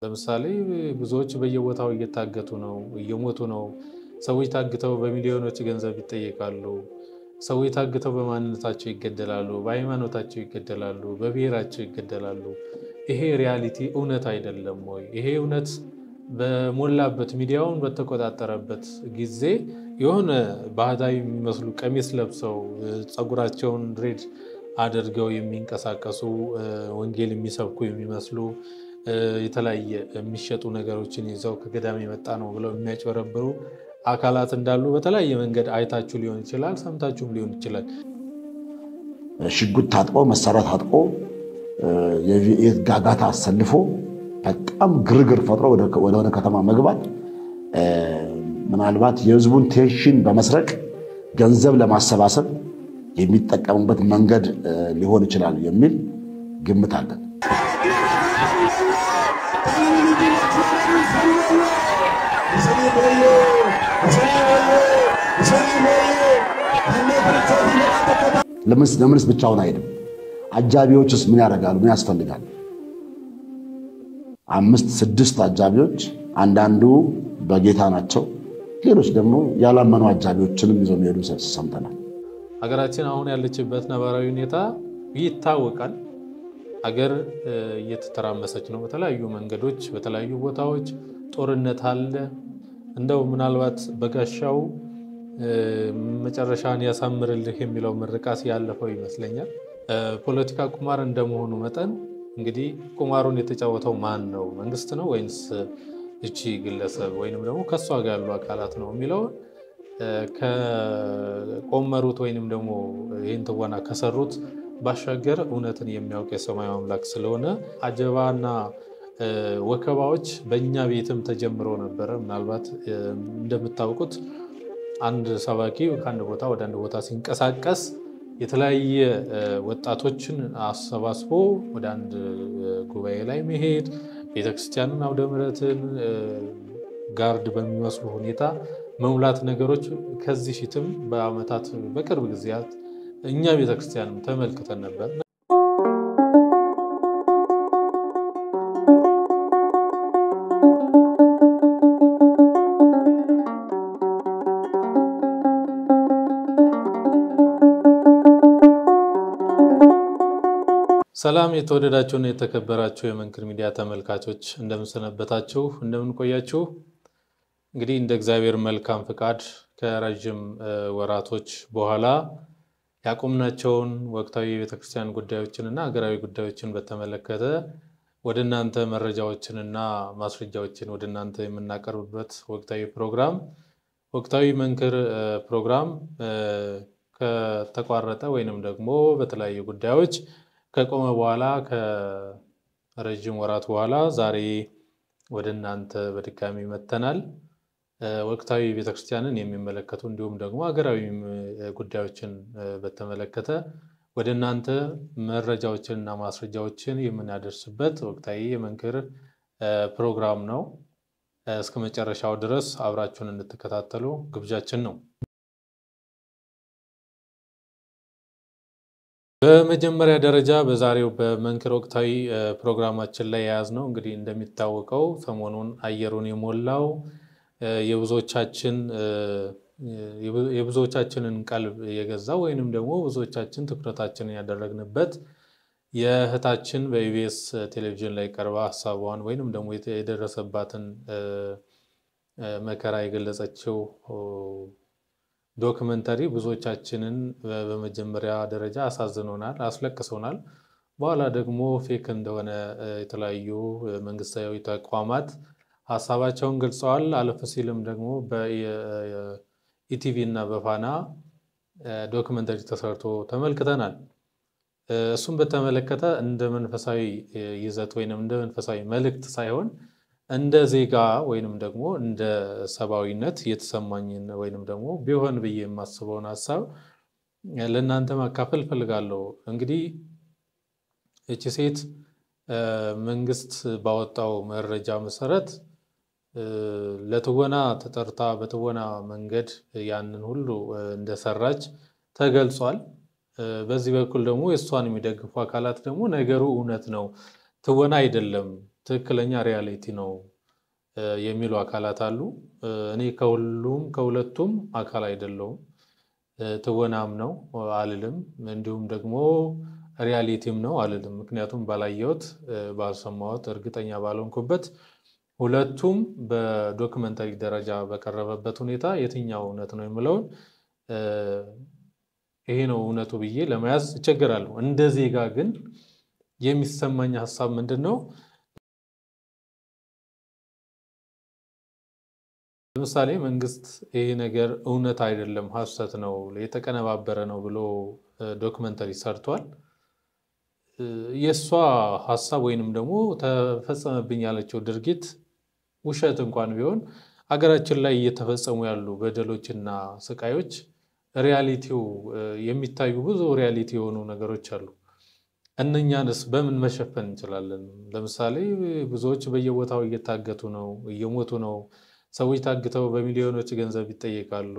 ለምሳሌ ብዙዎች በየቦታው እየታገቱ ነው እየሞቱ ነው ሰዎች ታግተው በሚሊዮኖች ገንዘብ ይጠየቃሉ ሰዎች ታግተው በማንነታቸው ይገደላሉ በሃይማኖታቸው ይገደላሉ በብሔራቸው ይገደላሉ ይሄ ሪያሊቲ እውነት አይደለም ወይ ይሄ እውነት በሞላበት ሚዲያውን በተቆጣጠረበት ጊዜ የሆነ ባህታዊ የሚመስሉ ቀሚስ ለብሰው ጸጉራቸውን ድሬድ አድርገው የሚንቀሳቀሱ ወንጌል የሚሰብኩ የሚመስሉ የተለያየ የሚሸጡ ነገሮችን ይዘው ከገዳም የመጣ ነው ብለው የሚያጭበረብሩ አካላት እንዳሉ በተለያየ መንገድ አይታችሁ ሊሆን ይችላል ሰምታችሁም ሊሆን ይችላል ሽጉጥ ታጥቆ መሳሪያ ታጥቆ የቪኤት ጋጋታ አሰልፎ በጣም ግርግር ፈጥሮ ወደ ከተማ መግባት ምናልባት የህዝቡን ቴንሽን በመስረቅ ገንዘብ ለማሰባሰብ የሚጠቀሙበት መንገድ ሊሆን ይችላል የሚል ግምት አለን ለምንስ ብቻውን አይደለም አጃቢዎችስ ምን ያደርጋሉ ምን ያስፈልጋል 5-6 አጃቢዎች አንዳንዱ በጌታ ናቸው ሌሎች ደግሞ ያላመኑ አጃቢዎችንም ይዘው የሚሄዱ ሰምተናል ሀገራችን አሁን ያለችበት ነባራዊ ሁኔታ ይታወቃል ሀገር እየተተራመሰች ነው በተለያዩ መንገዶች በተለያዩ ቦታዎች ጦርነት አለ እንደው ምናልባት በጋሻው መጨረሻን ያሳምርልህ የሚለው ምርቃት ያለፈው ይመስለኛል ፖለቲካ ቁማር እንደመሆኑ መጠን እንግዲህ ቁማሩን የተጫወተው ማን ነው መንግስት ነው ወይስ እቺ ግለሰብ ወይንም ደግሞ ከሷ ጋር ያሉ አካላት ነው የሚለው ከቆመሩት ወይንም ደግሞ ይሄን ተዋና ከሰሩት ባሻገር እውነትን የሚያውቅ የሰማይ አምላክ ስለሆነ አጀባና ወከባዎች በእኛ ቤትም ተጀምሮ ነበር ምናልባት እንደምታውቁት አንድ ሰባኪ ከአንድ ቦታ ወደ አንድ ቦታ ሲንቀሳቀስ የተለያየ ወጣቶችን አሰባስቦ ወደ አንድ ጉባኤ ላይ መሄድ ቤተክርስቲያንን አውደ ምሕረትን ጋርድ በሚመስሉ ሁኔታ መሙላት ነገሮች ከዚህ ፊትም በአመታት በቅርብ ጊዜያት እኛ ቤተክርስቲያንም ተመልክተን ነበር ሰላም የተወደዳችሁና የተከበራችሁ የመንክር ሚዲያ ተመልካቾች እንደምንሰነበታችሁ እንደምንቆያችሁ እንግዲህ እንደ እግዚአብሔር መልካም ፍቃድ ከረጅም ወራቶች በኋላ ያቆምናቸውን ወቅታዊ የቤተክርስቲያን ጉዳዮችንና ሀገራዊ ጉዳዮችን በተመለከተ ወደናንተ መረጃዎችንና ማስረጃዎችን ወደናንተ የምናቀርብበት ወቅታዊ ፕሮግራም ወቅታዊ መንክር ፕሮግራም ከተቋረጠ ወይንም ደግሞ በተለያዩ ጉዳዮች ከቆመ በኋላ ከረጅም ወራት በኋላ ዛሬ ወደናንተ በድጋሚ መተናል ወቅታዊ ቤተክርስቲያንን የሚመለከቱ እንዲሁም ደግሞ ሀገራዊ ጉዳዮችን በተመለከተ ወደናንተ መረጃዎችንና ማስረጃዎችን የምናደርስበት ወቅታዊ የመንክር ፕሮግራም ነው እስከ መጨረሻው ድረስ አብራችሁን እንድትከታተሉ ግብዣችን ነው በመጀመሪያ ደረጃ በዛሬው በመንክር ወቅታዊ ፕሮግራማችን ላይ ያዝነው እንግዲህ እንደሚታወቀው ሰሞኑን አየሩን የሞላው የብዙዎቻችንን ቀልብ የገዛው ወይንም ደግሞ ብዙዎቻችን ትኩረታችንን ያደረግንበት የህታችን በኢቢኤስ ቴሌቪዥን ላይ ቀርባ ሐሳቧን ወይንም ደግሞ የደረሰባትን መከራ የገለጸችው ዶክመንታሪ ብዙዎቻችንን በመጀመሪያ ደረጃ አሳዝኖናል አስለቅሶናል በኋላ ደግሞ ፌክ እንደሆነ የተለያዩ መንግስታዊ ተቋማት ሐሳባቸውን ገልጸዋል አለፍ ሲልም ደግሞ በኢቲቪ እና በፋና ዶክመንታሪ ተሰርቶ ተመልክተናል እሱም በተመለከተ እንደ መንፈሳዊ ይዘት ወይንም እንደ መንፈሳዊ መልእክት ሳይሆን እንደ ዜጋ ወይንም ደግሞ እንደ ሰባዊነት የተሰማኝን ወይንም ደግሞ ቢሆን በየ የማስበውን ሐሳብ ለእናንተ ማካፈል ፈልጋለሁ እንግዲህ እቺ ሴት መንግስት ባወጣው መረጃ መሰረት ለትወና ተጠርታ በትወና መንገድ ያንን ሁሉ እንደሰራች ተገልጿል በዚህ በኩል ደግሞ የሷን የሚደግፉ አካላት ደግሞ ነገሩ እውነት ነው ትወና አይደለም ትክክለኛ ሪያሊቲ ነው የሚሉ አካላት አሉ። እኔ ከሁለቱም አካል አይደለሁም። ትወናም ነው አልልም፣ እንዲሁም ደግሞ ሪያሊቲም ነው አልልም። ምክንያቱም ባላየሁት ባልሰማሁት እርግጠኛ ባልሆንኩበት ሁለቱም በዶክመንታሪ ደረጃ በቀረበበት ሁኔታ የትኛው እውነት ነው የሚለውን ይሄ ነው እውነቱ ብዬ ለመያዝ እቸገራለሁ። እንደ ዜጋ ግን የሚሰማኝ ሐሳብ ምንድነው? ለምሳሌ መንግስት ይሄ ነገር እውነት አይደለም ሐሰት ነው የተቀነባበረ ነው ብሎ ዶክመንታሪ ሰርቷል። የሷ ሐሳብ ወይንም ደግሞ ተፈጸመብኝ ያለችው ድርጊት ውሸት እንኳን ቢሆን አገራችን ላይ እየተፈጸሙ ያሉ በደሎችና ስቃዮች ሪያሊቲው የሚታዩ ብዙ ሪያሊቲ የሆኑ ነገሮች አሉ። እነኛንስ በምን መሸፈን እንችላለን? ለምሳሌ ብዙዎች በየቦታው እየታገቱ ነው፣ እየሞቱ ነው። ሰዎች ታግተው በሚሊዮኖች ገንዘብ ይጠየቃሉ።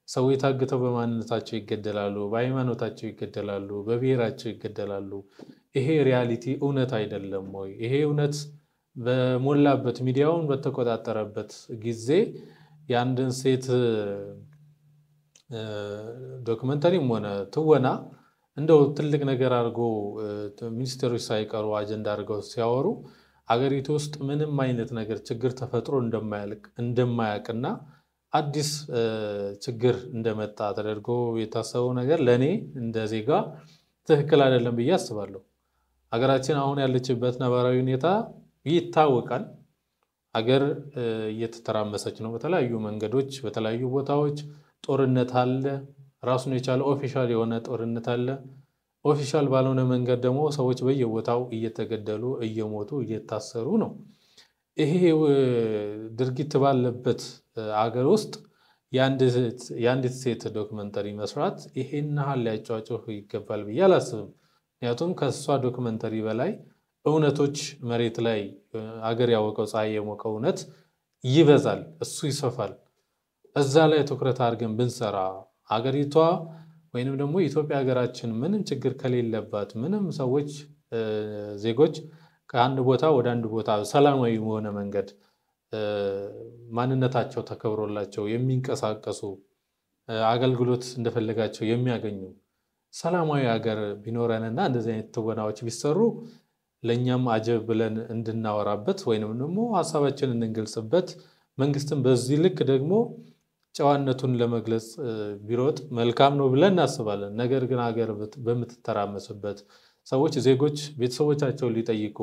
ሰዎች ታግተው በማንነታቸው ይገደላሉ፣ በሃይማኖታቸው ይገደላሉ፣ በብሔራቸው ይገደላሉ። ይሄ ሪያሊቲ እውነት አይደለም ወይ? ይሄ እውነት በሞላበት ሚዲያውን በተቆጣጠረበት ጊዜ የአንድን ሴት ዶክመንታሪም ሆነ ትወና እንደው ትልቅ ነገር አድርጎ ሚኒስትሮች ሳይቀሩ አጀንዳ አድርገው ሲያወሩ አገሪቱ ውስጥ ምንም አይነት ነገር ችግር ተፈጥሮ እንደማያውቅና አዲስ ችግር እንደመጣ ተደርጎ የታሰበው ነገር ለኔ እንደ ዜጋ ትክክል አይደለም ብዬ አስባለሁ። አገራችን አሁን ያለችበት ነባራዊ ሁኔታ ይታወቃል። አገር እየተተራመሰች ነው በተለያዩ መንገዶች፣ በተለያዩ ቦታዎች ጦርነት አለ። ራሱን የቻለ ኦፊሻል የሆነ ጦርነት አለ። ኦፊሻል ባልሆነ መንገድ ደግሞ ሰዎች በየቦታው እየተገደሉ እየሞቱ እየታሰሩ ነው። ይሄ ድርጊት ባለበት አገር ውስጥ የአንዲት ሴት ዶክመንታሪ መስራት ይሄን ያህል ሊያጫጭህ ይገባል ብዬ አላስብም። ምክንያቱም ከሷ ዶክመንታሪ በላይ እውነቶች መሬት ላይ አገር ያወቀው ፀሐይ የሞቀው እውነት ይበዛል፣ እሱ ይሰፋል። እዛ ላይ ትኩረት አድርገን ብንሰራ አገሪቷ ወይንም ደግሞ ኢትዮጵያ ሀገራችን ምንም ችግር ከሌለባት ምንም ሰዎች ዜጎች ከአንድ ቦታ ወደ አንድ ቦታ ሰላማዊ በሆነ መንገድ ማንነታቸው ተከብሮላቸው የሚንቀሳቀሱ አገልግሎት እንደፈለጋቸው የሚያገኙ ሰላማዊ ሀገር ቢኖረንና እንደዚህ አይነት ትወናዎች ቢሰሩ ለኛም አጀብ ብለን እንድናወራበት ወይንም ደግሞ ሐሳባችንን እንገልጽበት መንግስትን በዚህ ልክ ደግሞ ጨዋነቱን ለመግለጽ ቢሮጥ መልካም ነው ብለን እናስባለን። ነገር ግን ሀገር በምትተራመስበት ሰዎች ዜጎች ቤተሰቦቻቸውን ሊጠይቁ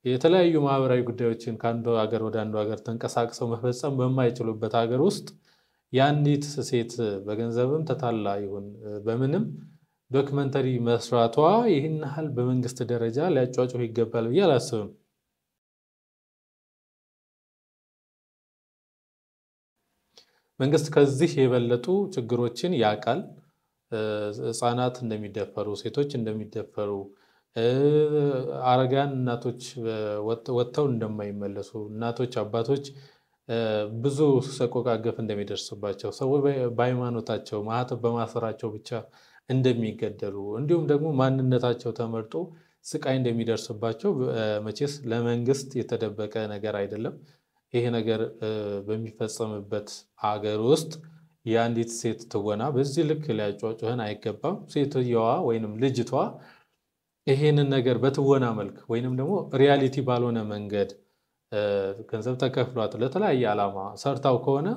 የተለያዩ ማህበራዊ ጉዳዮችን ከአንዱ ሀገር ወደ አንዱ ሀገር ተንቀሳቅሰው መፈጸም በማይችሉበት ሀገር ውስጥ ያንዲት ሴት በገንዘብም ተታላ ይሁን በምንም ዶክመንታሪ መስራቷ ይህን ያህል በመንግስት ደረጃ ሊያጫጭህ ይገባል ብዬ አላስብም። መንግስት ከዚህ የበለጡ ችግሮችን ያውቃል። ህፃናት እንደሚደፈሩ፣ ሴቶች እንደሚደፈሩ፣ አረጋን እናቶች ወጥተው እንደማይመለሱ፣ እናቶች አባቶች ብዙ ሰቆቃ ግፍ እንደሚደርስባቸው፣ ሰዎች በሃይማኖታቸው ማህተብ በማሰራቸው ብቻ እንደሚገደሉ፣ እንዲሁም ደግሞ ማንነታቸው ተመርጦ ስቃይ እንደሚደርስባቸው መቼስ ለመንግስት የተደበቀ ነገር አይደለም። ይሄ ነገር በሚፈጸምበት ሀገር ውስጥ የአንዲት ሴት ትወና በዚህ ልክ ሊያጫጭህን አይገባም። ሴትየዋ ወይንም ልጅቷ ይሄንን ነገር በትወና መልክ ወይንም ደግሞ ሪያሊቲ ባልሆነ መንገድ ገንዘብ ተከፍሏት ለተለያየ ዓላማ ሰርታው ከሆነ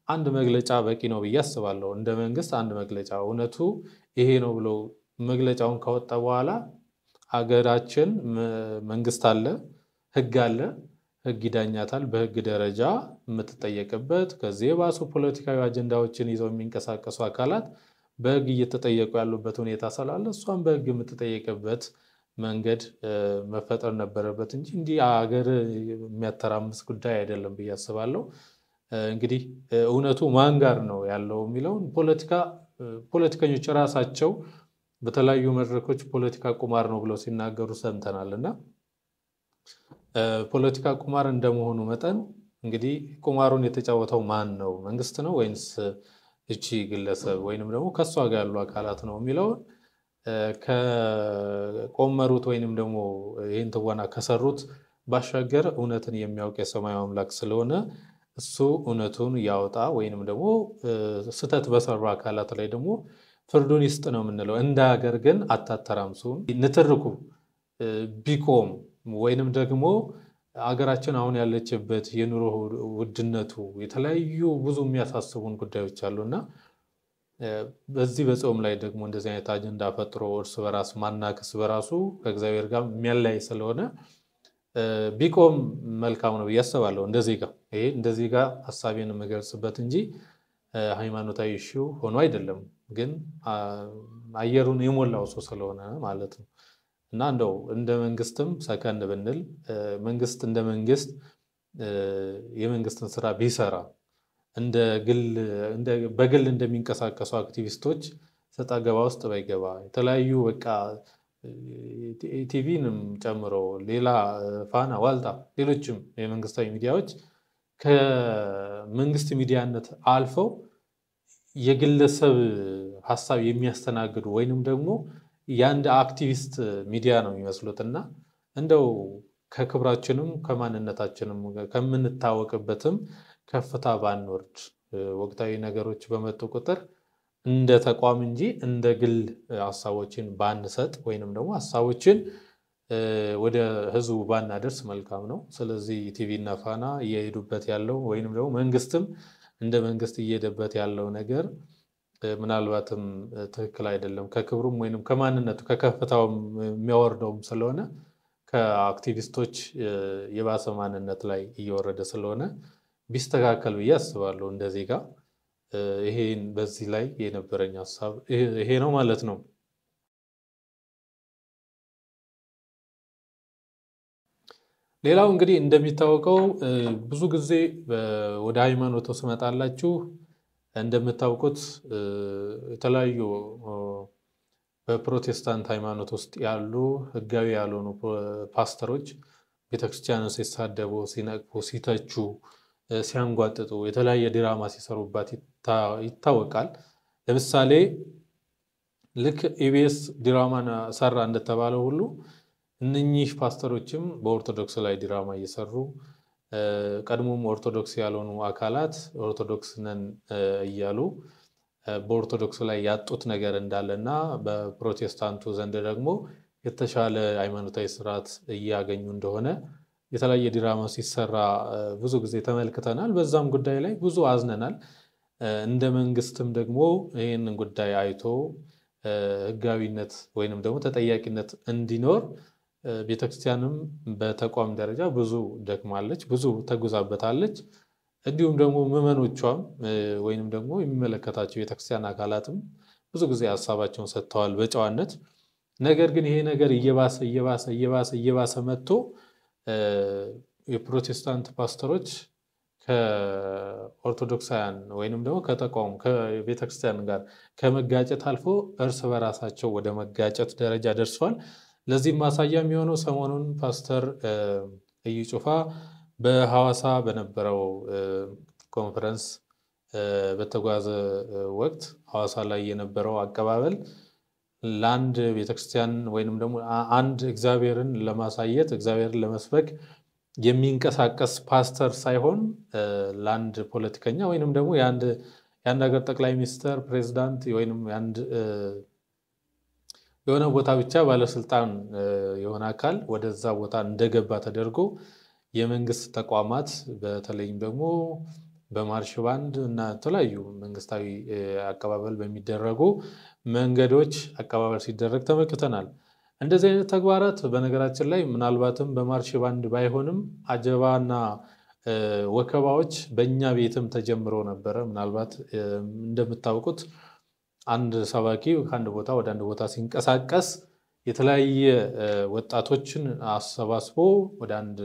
አንድ መግለጫ በቂ ነው ብዬ አስባለሁ። እንደ መንግስት አንድ መግለጫ እውነቱ ይሄ ነው ብሎ መግለጫውን ካወጣ በኋላ ሀገራችን መንግስት አለ፣ ህግ አለ፣ ህግ ይዳኛታል። በህግ ደረጃ የምትጠየቅበት ከዚህ የባሱ ፖለቲካዊ አጀንዳዎችን ይዘው የሚንቀሳቀሱ አካላት በህግ እየተጠየቁ ያሉበት ሁኔታ ስላለ እሷም በህግ የምትጠየቅበት መንገድ መፈጠር ነበረበት እንጂ እንዲህ ሀገር የሚያተራምስ ጉዳይ አይደለም ብዬ አስባለሁ። እንግዲህ እውነቱ ማን ጋር ነው ያለው የሚለውን ፖለቲከኞች ራሳቸው በተለያዩ መድረኮች ፖለቲካ ቁማር ነው ብለው ሲናገሩ ሰምተናልና ፖለቲካ ቁማር እንደመሆኑ መጠን እንግዲህ ቁማሩን የተጫወተው ማን ነው? መንግስት ነው ወይንስ እቺ ግለሰብ ወይንም ደግሞ ከሷ ጋር ያሉ አካላት ነው የሚለው ከቆመሩት ወይንም ደግሞ ይሄን ትወና ከሰሩት ባሻገር እውነትን የሚያውቅ የሰማዩ አምላክ ስለሆነ እሱ እውነቱን ያወጣ ወይንም ደግሞ ስተት በሰሩ አካላት ላይ ደግሞ ፍርዱን ይስጥ ነው የምንለው። እንደ ሀገር ግን አታተራምሱን ንትርኩ ቢቆም ወይንም ደግሞ አገራችን አሁን ያለችበት የኑሮ ውድነቱ የተለያዩ ብዙ የሚያሳስቡን ጉዳዮች አሉና በዚህ በጾም ላይ ደግሞ እንደዚህ አይነት አጀንዳ ፈጥሮ እርስ በራስ ማናከስ በራሱ ከእግዚአብሔር ጋር የሚያለያይ ስለሆነ ቢቆም መልካም ነው ብዬ አስባለሁ። እንደዚህ ጋር ሐሳቤን የምገልጽበት እንጂ ሃይማኖታዊ ኢሹ ሆኖ አይደለም፣ ግን አየሩን የሞላው ሰው ስለሆነ ማለት ነው። እና እንደው እንደ መንግስትም ሰከን ብንል መንግስት እንደ መንግስት የመንግስትን ስራ ቢሰራ በግል እንደሚንቀሳቀሱ አክቲቪስቶች ሰጣ ገባ ውስጥ ባይገባ የተለያዩ በቃ ቲቪንም ጨምሮ ሌላ ፋና፣ ዋልታ፣ ሌሎችም የመንግስታዊ ሚዲያዎች ከመንግስት ሚዲያነት አልፈው የግለሰብ ሐሳብ የሚያስተናግዱ ወይንም ደግሞ የአንድ አክቲቪስት ሚዲያ ነው የሚመስሉትና እንደው ከክብራችንም ከማንነታችንም ከምንታወቅበትም ከፍታ ባንወርድ ወቅታዊ ነገሮች በመጡ ቁጥር እንደ ተቋም እንጂ እንደ ግል ሐሳቦችን ባንሰጥ ወይንም ደግሞ ሐሳቦችን ወደ ህዝቡ ባናደርስ መልካም ነው። ስለዚህ ቲቪ እና ፋና እየሄዱበት ያለው ወይንም ደግሞ መንግስትም እንደ መንግስት እየሄደበት ያለው ነገር ምናልባትም ትክክል አይደለም። ከክብሩም ወይንም ከማንነቱ ከከፍታውም የሚያወርደውም ስለሆነ ከአክቲቪስቶች የባሰ ማንነት ላይ እየወረደ ስለሆነ ቢስተካከል ብዬ አስባለሁ። እንደዚህ ጋር ይሄን በዚህ ላይ የነበረኝ ሐሳብ ይሄ ነው ማለት ነው። ሌላው እንግዲህ እንደሚታወቀው ብዙ ጊዜ ወደ ሃይማኖት ስመጣላችሁ እንደምታውቁት የተለያዩ በፕሮቴስታንት ሃይማኖት ውስጥ ያሉ ህጋዊ ያልሆኑ ፓስተሮች ቤተክርስቲያንን ሲሳደቡ፣ ሲነቅፉ፣ ሲተቹ፣ ሲያንጓጥጡ የተለያየ ድራማ ሲሰሩባት ይታወቃል። ለምሳሌ ልክ ኢቢኤስ ድራማን ሰራ እንደተባለው ሁሉ እነኚህ ፓስተሮችም በኦርቶዶክስ ላይ ድራማ እየሰሩ ቀድሞም ኦርቶዶክስ ያልሆኑ አካላት ኦርቶዶክስ ነን እያሉ በኦርቶዶክስ ላይ ያጡት ነገር እንዳለና በፕሮቴስታንቱ ዘንድ ደግሞ የተሻለ ሃይማኖታዊ ስርዓት እያገኙ እንደሆነ የተለያየ ድራማ ሲሰራ ብዙ ጊዜ ተመልክተናል። በዛም ጉዳይ ላይ ብዙ አዝነናል። እንደ መንግስትም ደግሞ ይህንን ጉዳይ አይቶ ህጋዊነት ወይንም ደግሞ ተጠያቂነት እንዲኖር ቤተክርስቲያንም በተቋም ደረጃ ብዙ ደክማለች፣ ብዙ ተጉዛበታለች። እንዲሁም ደግሞ ምዕመኖቿም ወይንም ደግሞ የሚመለከታቸው ቤተክርስቲያን አካላትም ብዙ ጊዜ ሐሳባቸውን ሰጥተዋል በጨዋነት። ነገር ግን ይሄ ነገር እየባሰ መጥቶ የፕሮቴስታንት ፓስተሮች ከኦርቶዶክሳውያን ወይንም ደግሞ ከተቋም ከቤተክርስቲያን ጋር ከመጋጨት አልፎ እርስ በራሳቸው ወደ መጋጨት ደረጃ ደርሷል። ለዚህ ማሳያ የሚሆነው ሰሞኑን ፓስተር እዩ ጩፋ በሐዋሳ በነበረው ኮንፈረንስ በተጓዘ ወቅት ሐዋሳ ላይ የነበረው አቀባበል ለአንድ ቤተክርስቲያን ወይንም ደግሞ አንድ እግዚአብሔርን ለማሳየት እግዚአብሔርን ለመስበክ የሚንቀሳቀስ ፓስተር ሳይሆን ለአንድ ፖለቲከኛ ወይንም ደግሞ የአንድ ሀገር ጠቅላይ ሚኒስትር ፕሬዝዳንት ወይንም የሆነ ቦታ ብቻ ባለስልጣን የሆነ አካል ወደዛ ቦታ እንደገባ ተደርጎ የመንግስት ተቋማት በተለይም ደግሞ በማርሽ ባንድ እና የተለያዩ መንግስታዊ አቀባበል በሚደረጉ መንገዶች አቀባበል ሲደረግ ተመልክተናል። እንደዚህ አይነት ተግባራት በነገራችን ላይ ምናልባትም በማርሽ ባንድ ባይሆንም አጀባና ወከባዎች በእኛ ቤትም ተጀምሮ ነበረ። ምናልባት እንደምታውቁት አንድ ሰባኪ ከአንድ ቦታ ወደ አንድ ቦታ ሲንቀሳቀስ የተለያየ ወጣቶችን አሰባስቦ ወደ አንድ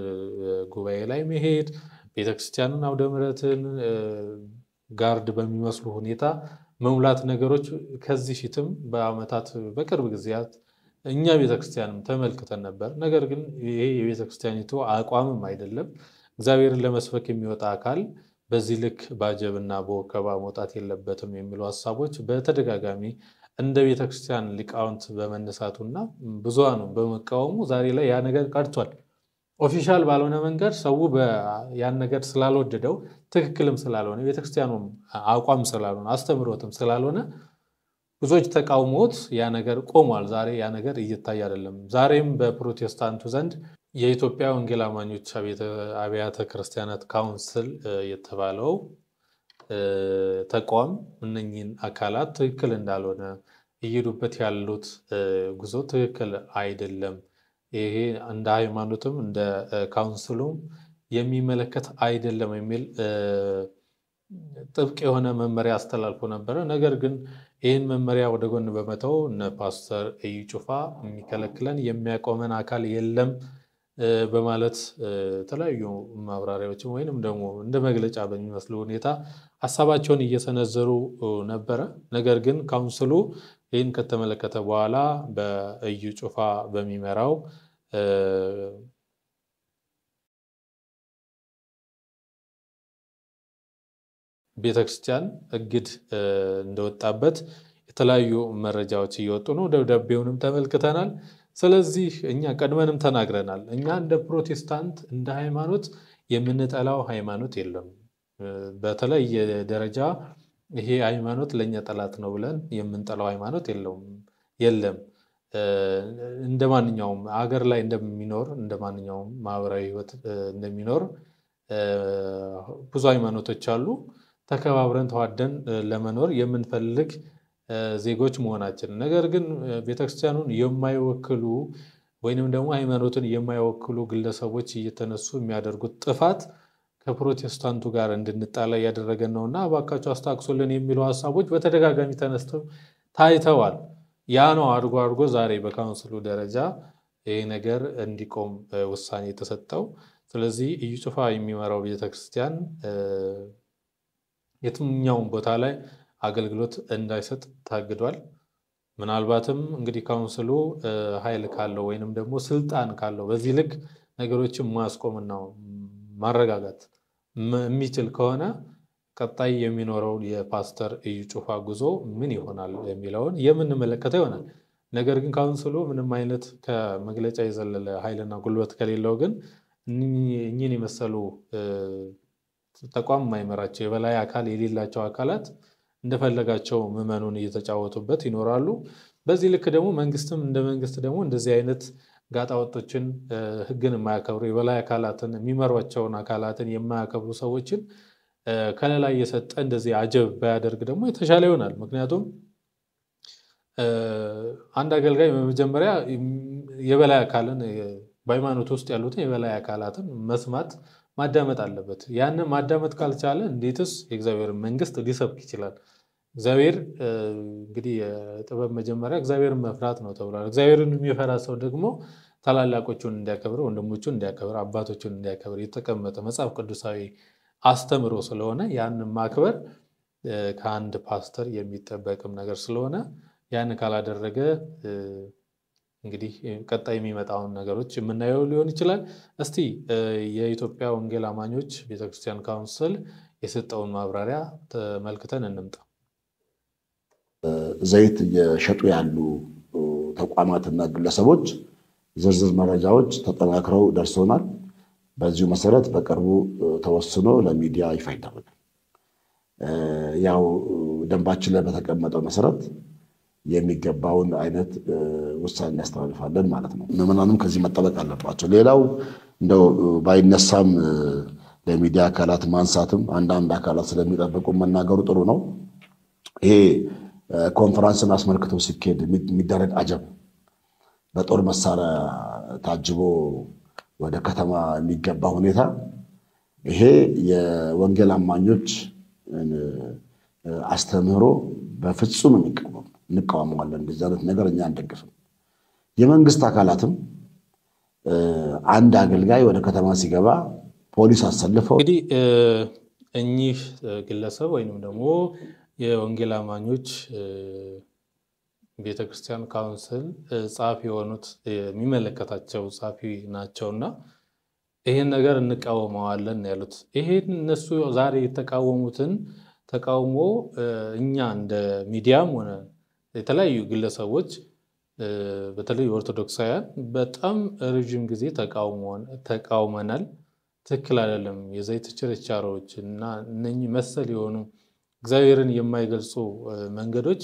ጉባኤ ላይ መሄድ ቤተክርስቲያንን አውደ ምሕረትን ጋርድ በሚመስሉ ሁኔታ መሙላት ነገሮች ከዚህ ፊትም በአመታት በቅርብ ጊዜያት እኛ ቤተክርስቲያንም ተመልክተን ነበር። ነገር ግን ይሄ የቤተክርስቲያኒቱ አቋምም አይደለም። እግዚአብሔርን ለመስበክ የሚወጣ አካል በዚህ ልክ ባጀብና በወከባ መውጣት የለበትም የሚሉ ሐሳቦች በተደጋጋሚ እንደ ቤተክርስቲያን ሊቃውንት በመነሳቱና ብዙሃኑ በመቃወሙ ዛሬ ላይ ያ ነገር ቀርቷል። ኦፊሻል ባልሆነ መንገድ ሰው ያን ነገር ስላልወደደው ትክክልም ስላልሆነ ቤተክርስቲያኑም አቋም ስላልሆነ አስተምሮትም ስላልሆነ ብዙዎች ተቃውሞት ያ ነገር ቆሟል። ዛሬ ያ ነገር እየታየ አይደለም። ዛሬም በፕሮቴስታንቱ ዘንድ የኢትዮጵያ ወንጌል አማኞች አብያተ ክርስቲያናት ካውንስል የተባለው ተቋም እነኚህን አካላት ትክክል እንዳልሆነ እየሄዱበት ያሉት ጉዞ ትክክል አይደለም፣ ይሄ እንደ ሃይማኖትም እንደ ካውንስሉም የሚመለከት አይደለም የሚል ጥብቅ የሆነ መመሪያ አስተላልፎ ነበር። ነገር ግን ይህን መመሪያ ወደ ጎን በመተው እነ ፓስተር እዩ ጩፋ የሚከለክለን የሚያቆመን አካል የለም በማለት ተለያዩ ማብራሪያዎችን ወይንም ደግሞ እንደ መግለጫ በሚመስሉ ሁኔታ ሐሳባቸውን እየሰነዘሩ ነበረ። ነገር ግን ካውንስሉ ይህን ከተመለከተ በኋላ በእዩ ጩፋ በሚመራው ቤተክርስቲያን እግድ እንደወጣበት የተለያዩ መረጃዎች እየወጡ ነው። ደብዳቤውንም ተመልክተናል። ስለዚህ እኛ ቀድመንም ተናግረናል። እኛ እንደ ፕሮቴስታንት እንደ ሃይማኖት የምንጠላው ሃይማኖት የለም። በተለይ ደረጃ ይሄ ሃይማኖት ለኛ ጠላት ነው ብለን የምንጠላው ሃይማኖት የለም። እንደማንኛውም አገር ላይ እንደሚኖር እንደማንኛውም ማህበራዊ ህይወት እንደሚኖር ብዙ ሃይማኖቶች አሉ። ተከባብረን ተዋደን ለመኖር የምንፈልግ ዜጎች መሆናችን፣ ነገር ግን ቤተክርስቲያኑን የማይወክሉ ወይንም ደግሞ ሃይማኖትን የማይወክሉ ግለሰቦች እየተነሱ የሚያደርጉት ጥፋት ከፕሮቴስታንቱ ጋር እንድንጣላ ያደረገን ነውና አባካቸው አስተካክሉልን የሚሉ ሐሳቦች በተደጋጋሚ ተነስተው ታይተዋል። ያ ነው አድርጎ ዛሬ በካውንስሉ ደረጃ ይሄ ነገር እንዲቆም ውሳኔ የተሰጠው። ስለዚህ እዩ ጩፋ የሚመራው ቤተክርስቲያን የትኛውም ቦታ ላይ አገልግሎት እንዳይሰጥ ታግዷል። ምናልባትም እንግዲህ ካውንስሉ ኃይል ካለው ወይንም ደግሞ ስልጣን ካለው በዚህ ልክ ነገሮችን ማስቆምና ማረጋጋት የሚችል ከሆነ ቀጣይ የሚኖረው የፓስተር እዩ ጩፋ ጉዞ ምን ይሆናል የሚለውን የምንመለከተው ይሆናል። ነገር ግን ካውንስሉ ምንም አይነት ከመግለጫ የዘለለ ኃይልና ጉልበት ከሌለው ግን እኚህን የመሰሉ ተቋም ማይመራቸው የበላይ አካል የሌላቸው አካላት እንደፈለጋቸው ምዕመኑን እየተጫወቱበት ይኖራሉ። በዚህ ልክ ደግሞ መንግስትም እንደ መንግስት ደግሞ እንደዚህ አይነት ጋጣወጦችን ህግን የማያከብሩ የበላይ አካላትን የሚመሯቸውን አካላትን የማያከብሩ ሰዎችን ከለላ እየሰጠ እንደዚህ አጀብ ባያደርግ ደግሞ የተሻለ ይሆናል። ምክንያቱም አንድ አገልጋይ በመጀመሪያ የበላይ አካልን በሃይማኖት ውስጥ ያሉትን የበላይ አካላትን መስማት ማዳመጥ አለበት። ያን ማዳመጥ ካልቻለ እንዴትስ የእግዚአብሔር መንግስት ሊሰብክ ይችላል? እግዚአብሔር እንግዲህ የጥበብ መጀመሪያ እግዚአብሔርን መፍራት ነው ተብሏል። እግዚአብሔርን የሚፈራ ሰው ደግሞ ታላላቆቹን እንዲያከብር፣ ወንድሞቹን እንዲያከብር፣ አባቶቹን እንዲያከብር የተቀመጠ መጽሐፍ ቅዱሳዊ አስተምሮ ስለሆነ ያን ማክበር ከአንድ ፓስተር የሚጠበቅም ነገር ስለሆነ ያን ካላደረገ እንግዲህ ቀጣይ የሚመጣውን ነገሮች የምናየው ሊሆን ይችላል። እስቲ የኢትዮጵያ ወንጌል አማኞች ቤተክርስቲያን ካውንስል የሰጠውን ማብራሪያ ተመልክተን እንምጣ። ዘይት እየሸጡ ያሉ ተቋማትና ግለሰቦች ዝርዝር መረጃዎች ተጠናክረው ደርሶናል። በዚሁ መሰረት በቅርቡ ተወስኖ ለሚዲያ ይፋ ይደረጋል። ያው ደንባችን ላይ በተቀመጠው መሰረት የሚገባውን አይነት ውሳኔ እናስተላልፋለን ማለት ነው። ምዕመናኑም ከዚህ መጠበቅ አለባቸው። ሌላው እንደው ባይነሳም ለሚዲያ አካላት ማንሳትም አንዳንድ አካላት ስለሚጠብቁ መናገሩ ጥሩ ነው። ይሄ ኮንፈረንስን አስመልክቶ ሲኬድ የሚደረግ አጀብ በጦር መሳሪያ ታጅቦ ወደ ከተማ የሚገባ ሁኔታ ይሄ የወንጌል አማኞች አስተምህሮ በፍጹም እንቃወማለን። እንደዚህ አይነት ነገር እኛ አንደግፍም። የመንግስት አካላትም አንድ አገልጋይ ወደ ከተማ ሲገባ ፖሊስ አሰልፈው እንግዲህ እኚህ ግለሰብ ወይንም ደግሞ የወንጌል አማኞች ቤተክርስቲያን ካውንስል ጻፊ የሆኑት የሚመለከታቸው ጻፊ ናቸውና ይሄን ነገር እንቃወማለን ያሉት ይሄን እነሱ ዛሬ የተቃወሙትን ተቃውሞ እኛ እንደ ሚዲያም ሆነ የተለያዩ ግለሰቦች በተለይ ኦርቶዶክሳውያን በጣም ረጅም ጊዜ ተቃውመናል። ትክክል አይደለም። የዘይት ችርቻሮች እና እነኚህ መሰል የሆኑ እግዚአብሔርን የማይገልጹ መንገዶች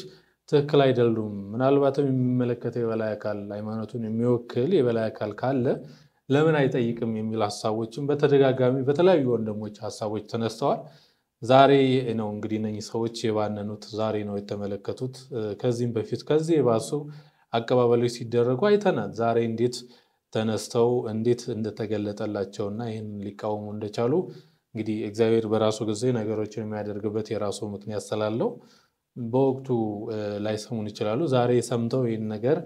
ትክክል አይደሉም። ምናልባትም የሚመለከተው የበላይ አካል ሃይማኖቱን የሚወክል የበላይ አካል ካለ ለምን አይጠይቅም የሚል ሐሳቦችን በተደጋጋሚ በተለያዩ ወንድሞች ሐሳቦች ተነስተዋል። ዛሬ ነው እንግዲህ እነኚህ ሰዎች የባነኑት፣ ዛሬ ነው የተመለከቱት። ከዚህም በፊት ከዚህ የባሱ አቀባበሎች ሲደረጉ አይተናል። ዛሬ እንዴት ተነስተው እንዴት እንደተገለጠላቸውና ይህን ሊቃወሙ እንደቻሉ እንግዲህ እግዚአብሔር በራሱ ጊዜ ነገሮችን የሚያደርግበት የራሱ ምክንያት ስላለው በወቅቱ ላይሰሙን ይችላሉ። ዛሬ ሰምተው ይህን ነገር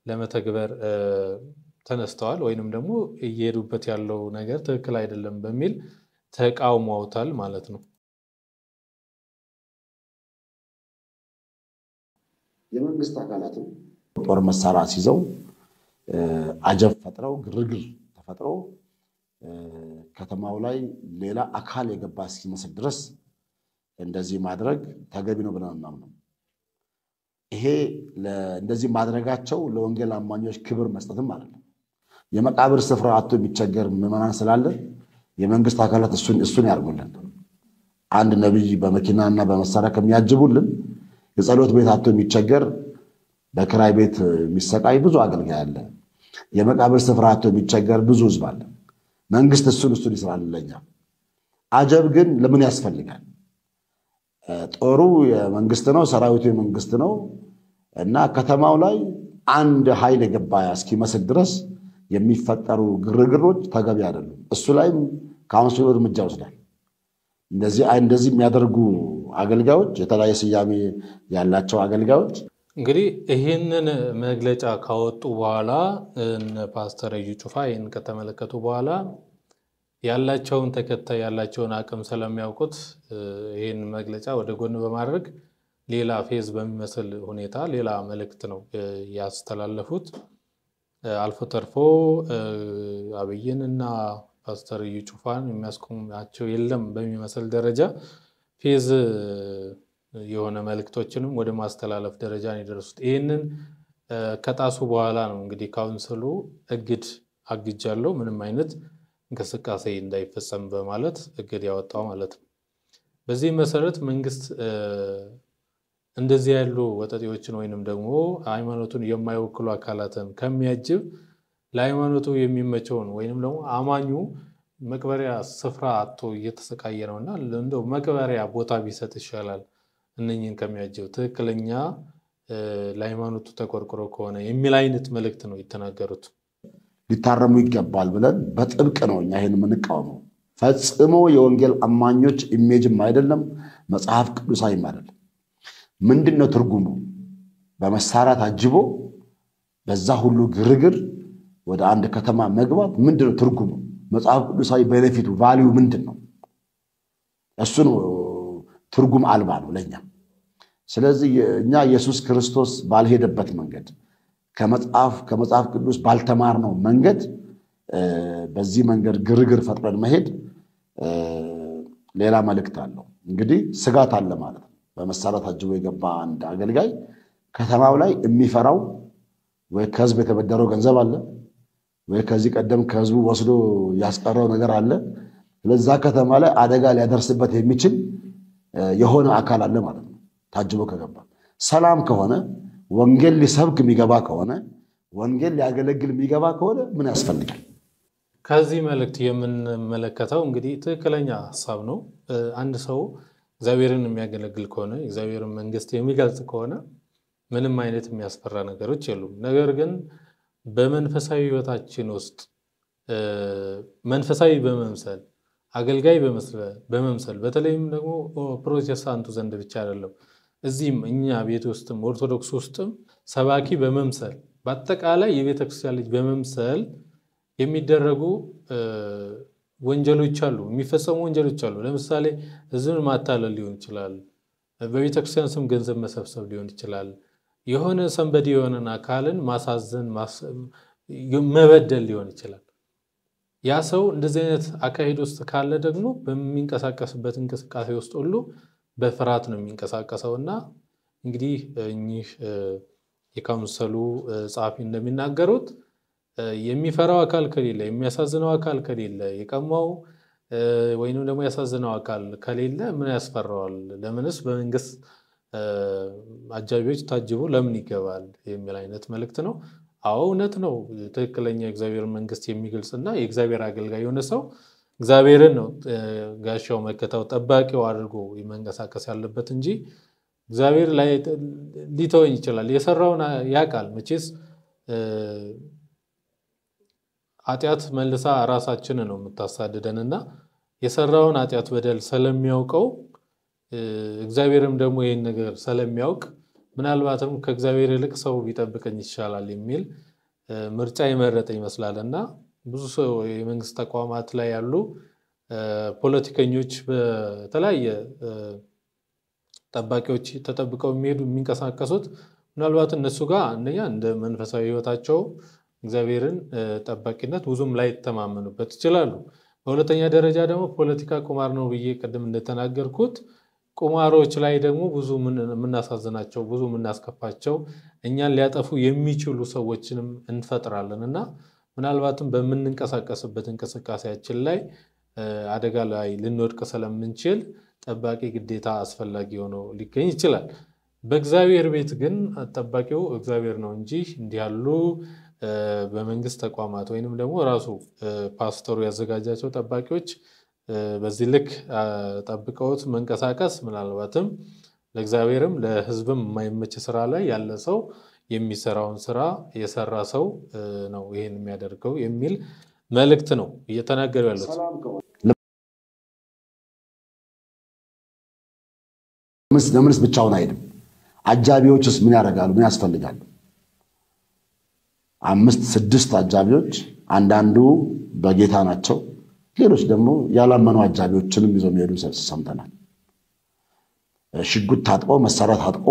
ለመተግበር ተነስተዋል፣ ወይንም ደግሞ እየሄዱበት ያለው ነገር ትክክል አይደለም በሚል ተቃውመውታል ማለት ነው። የመንግስት አካላትም ጦር መሳሪያ ሲይዘው አጀብ ፈጥረው ግርግር ተፈጥሮ ከተማው ላይ ሌላ አካል የገባ እስኪመስል ድረስ እንደዚህ ማድረግ ተገቢ ነው ብለን እናምናለን። ይሄ እንደዚህ ማድረጋቸው ለወንጌል አማኞች ክብር መስጠትም አይደለም። የመቃብር ስፍራ አጥቶ የሚቸገር ምዕመናን ስላለ የመንግስት አካላት እሱን ያርጉልን። አንድ ነብይ በመኪናና በመሳሪያ ከሚያጅቡልን የጸሎት ቤት አጥቶ የሚቸገር በክራይ ቤት የሚሰቃይ ብዙ አገልጋይ አለ። የመቃብር ስፍራ አጥቶ የሚቸገር ብዙ ህዝብ አለ። መንግስት እሱን ይስራልለኛ። አጀብ ግን ለምን ያስፈልጋል? ጦሩ የመንግስት ነው፣ ሰራዊቱ የመንግስት ነው እና ከተማው ላይ አንድ ኃይል የገባ እስኪመስል ድረስ የሚፈጠሩ ግርግሮች ተገቢ አይደሉም። እሱ ላይም ካውንስሉ እርምጃ ወስዷል። እንደዚህ የሚያደርጉ አገልጋዮች፣ የተለያየ ስያሜ ያላቸው አገልጋዮች እንግዲህ ይህንን መግለጫ ካወጡ በኋላ ፓስተር እዩ ጩፋ ይህን ከተመለከቱ በኋላ ያላቸውን ተከታይ ያላቸውን አቅም ስለሚያውቁት ይህን መግለጫ ወደ ጎን በማድረግ ሌላ ፌዝ በሚመስል ሁኔታ ሌላ መልእክት ነው ያስተላለፉት። አልፎ ተርፎ አብይንና ፓስተር እዩ ጩፋን የሚያስቆማቸው የለም በሚመስል ደረጃ ፌዝ የሆነ መልእክቶችንም ወደ ማስተላለፍ ደረጃ ነው የደረሱት። ይህንን ከጣሱ በኋላ ነው እንግዲህ ካውንስሉ አግጃለሁ ምንም አይነት እንቅስቃሴ እንዳይፈጸም በማለት እግድ ያወጣው ማለት ነው። በዚህ መሰረት መንግስት እንደዚህ ያሉ ወጣቶችን ወይንም ደግሞ ሃይማኖቱን የማይወክሉ አካላትን ከሚያጅብ ለሃይማኖቱ የሚመቸውን ወይንም ደግሞ አማኙ መቅበሪያ ስፍራ አጥቶ እየተሰቃየ ነውና እንደው መቅበሪያ ቦታ ቢሰጥ ይሻላል እነኚህን ከሚያጅብ ትክክለኛ ለሃይማኖቱ ተቆርቆሮ ከሆነ የሚል አይነት መልእክት ነው የተናገሩት። ሊታረሙ ይገባል ብለን በጥብቅ ነው እኛ ይሄን የምንቃወመው። ፈጽሞ የወንጌል አማኞች ኢሜጅም አይደለም፣ መጽሐፍ ቅዱሳዊም አይደለም። ምንድነው ትርጉሙ? በመሳሪያ ታጅቦ በዛ ሁሉ ግርግር ወደ አንድ ከተማ መግባት ምንድነው ትርጉሙ? መጽሐፍ ቅዱሳዊ ቤኔፊቱ ቫልዩ ምንድነው? እሱ ነው ትርጉም አልባ ነው ለኛ። ስለዚህ እኛ ኢየሱስ ክርስቶስ ባልሄደበት መንገድ ከመጽሐፍ ቅዱስ ባልተማርነው መንገድ በዚህ መንገድ ግርግር ፈጥረን መሄድ ሌላ መልእክት አለው። እንግዲህ ስጋት አለ ማለት ነው። በመሳሪያ ታጅቦ የገባ አንድ አገልጋይ ከተማው ላይ የሚፈራው ወይ ከህዝብ የተበደረው ገንዘብ አለ ወይ ከዚህ ቀደም ከህዝቡ ወስዶ ያስቀረው ነገር አለ። ለዛ ከተማ ላይ አደጋ ሊያደርስበት የሚችል የሆነ አካል አለ ማለት ነው። ታጅቦ ከገባ ሰላም ከሆነ ወንጌል ሊሰብክ የሚገባ ከሆነ ወንጌል ሊያገለግል የሚገባ ከሆነ ምን ያስፈልጋል? ከዚህ መልእክት የምንመለከተው እንግዲህ ትክክለኛ ሐሳብ ነው። አንድ ሰው እግዚአብሔርን የሚያገለግል ከሆነ እግዚአብሔርን መንግስት የሚገልጽ ከሆነ ምንም አይነት የሚያስፈራ ነገሮች የሉም። ነገር ግን በመንፈሳዊ ህይወታችን ውስጥ መንፈሳዊ በመምሰል አገልጋይ በመምሰል በተለይም ደግሞ ፕሮቴስታንቱ ዘንድ ብቻ አይደለም እዚህም እኛ ቤት ውስጥም ኦርቶዶክስ ውስጥም ሰባኪ በመምሰል በአጠቃላይ የቤተክርስቲያን ልጅ በመምሰል የሚደረጉ ወንጀሎች አሉ፣ የሚፈጸሙ ወንጀሎች አሉ። ለምሳሌ ህዝብን ማታለል ሊሆን ይችላል፣ በቤተክርስቲያን ስም ገንዘብ መሰብሰብ ሊሆን ይችላል፣ የሆነ ሰንበዲ የሆነን አካልን ማሳዘን መበደል ሊሆን ይችላል። ያ ሰው እንደዚህ አይነት አካሄድ ውስጥ ካለ ደግሞ በሚንቀሳቀስበት እንቅስቃሴ ውስጥ ሁሉ በፍርሃት ነው የሚንቀሳቀሰውና እንግዲህ እኚህ የካውንስሉ ጻፊ እንደሚናገሩት የሚፈራው አካል ከሌለ የሚያሳዝነው አካል ከሌለ የቀማው ወይንም ደግሞ ያሳዝነው አካል ከሌለ ምን ያስፈራዋል? ለምንስ በመንግስት አጃቢዎች ታጅቦ ለምን ይገባል የሚል አይነት መልእክት ነው። አዎ እውነት ነው። ትክክለኛ የእግዚአብሔር መንግስት የሚገልጽና የእግዚአብሔር አገልጋይ የሆነ ሰው እግዚአብሔርን ነው ጋሻው መከታው ጠባቂው አድርጎ መንቀሳቀስ ያለበት እንጂ እግዚአብሔር ላይ ሊተወኝ ይችላል። የሰራውን ያውቃል። መቼስ ኃጢአት መልሳ ራሳችንን ነው የምታሳድደንና የሰራውን ኃጢአት በደል ስለሚያውቀው እግዚአብሔርም ደግሞ ይሄን ነገር ስለሚያውቅ ምናልባትም ከእግዚአብሔር ይልቅ ሰው ቢጠብቀኝ ይሻላል የሚል ምርጫ ይመረጥ ይመስላልና ብዙ ሰው የመንግስት ተቋማት ላይ ያሉ ፖለቲከኞች በተለያየ ጠባቂዎች ተጠብቀው የሚንቀሳቀሱት ምናልባት እነሱ ጋር አንደኛ እንደ መንፈሳዊ ህይወታቸው እግዚአብሔርን ጠባቂነት ብዙም ላይ ተማመኑበት ይችላሉ። በሁለተኛ ደረጃ ደግሞ ፖለቲካ ቁማር ነው ብዬ ቀደም እንደተናገርኩት ቁማሮች ላይ ደግሞ ብዙ ምናሳዝናቸው ብዙ ምናስከፋቸው እኛን ሊያጠፉ የሚችሉ ሰዎችንም እንፈጥራለንና ምናልባትም በመንንቀሳቀስበት እንቅስቃሴያችን ላይ አደጋ ላይ ልንወድቅ ስለምንችል ጠባቂ ግዴታ አስፈላጊ ሆኖ ሊገኝ ይችላል። በእግዚአብሔር ቤት ግን ጠባቂው እግዚአብሔር ነው እንጂ እንዲያሉ በመንግስት ተቋማት ወይንም ደግሞ ራሱ ፓስተሩ ያዘጋጃቸው ጠባቂዎች በዚህ ልክ ጠብቀውት መንቀሳቀስ ምናልባትም ለእግዚአብሔርም ለሕዝብም የማይመች ስራ ላይ ያለ ሰው የሚሰራውን ስራ የሰራ ሰው ነው ይሄን የሚያደርገው የሚል መልእክት ነው እየተናገሩ ያሉት። ለምንስ ብቻውን አይደለም? አጃቢዎችስ ምን ያደርጋሉ? ምን ያስፈልጋሉ? 5-6 አጃቢዎች አንዳንዱ በጌታ ናቸው፣ ሌሎች ደግሞ ያላመኑ አጃቢዎችንም ይዘው የሚሄዱ ሰምተናል። ሽጉጥ ታጥቆ መሳሪያ ታጥቆ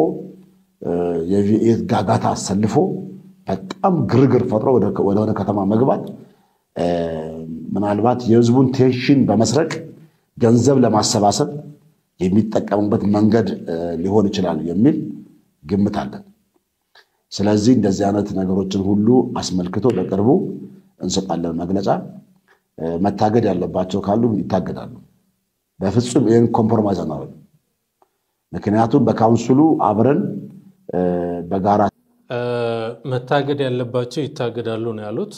የቪኤት ጋጋታ አሰልፎ በጣም ግርግር ፈጥሮ ወደ ከተማ መግባት ምናልባት የህዝቡን ቴንሽን በመስረቅ ገንዘብ ለማሰባሰብ የሚጠቀሙበት መንገድ ሊሆን ይችላል የሚል ግምት አለን። ስለዚህ እንደዚህ አይነት ነገሮችን ሁሉ አስመልክቶ በቅርቡ እንሰጣለን መግለጫ። መታገድ ያለባቸው ካሉ ይታገዳሉ። በፍጹም ይሄን ኮምፕሮማይዝ አናደርግም። ምክንያቱም በካውንስሉ አብረን በጋራ መታገድ ያለባቸው ይታገዳሉ ነው ያሉት።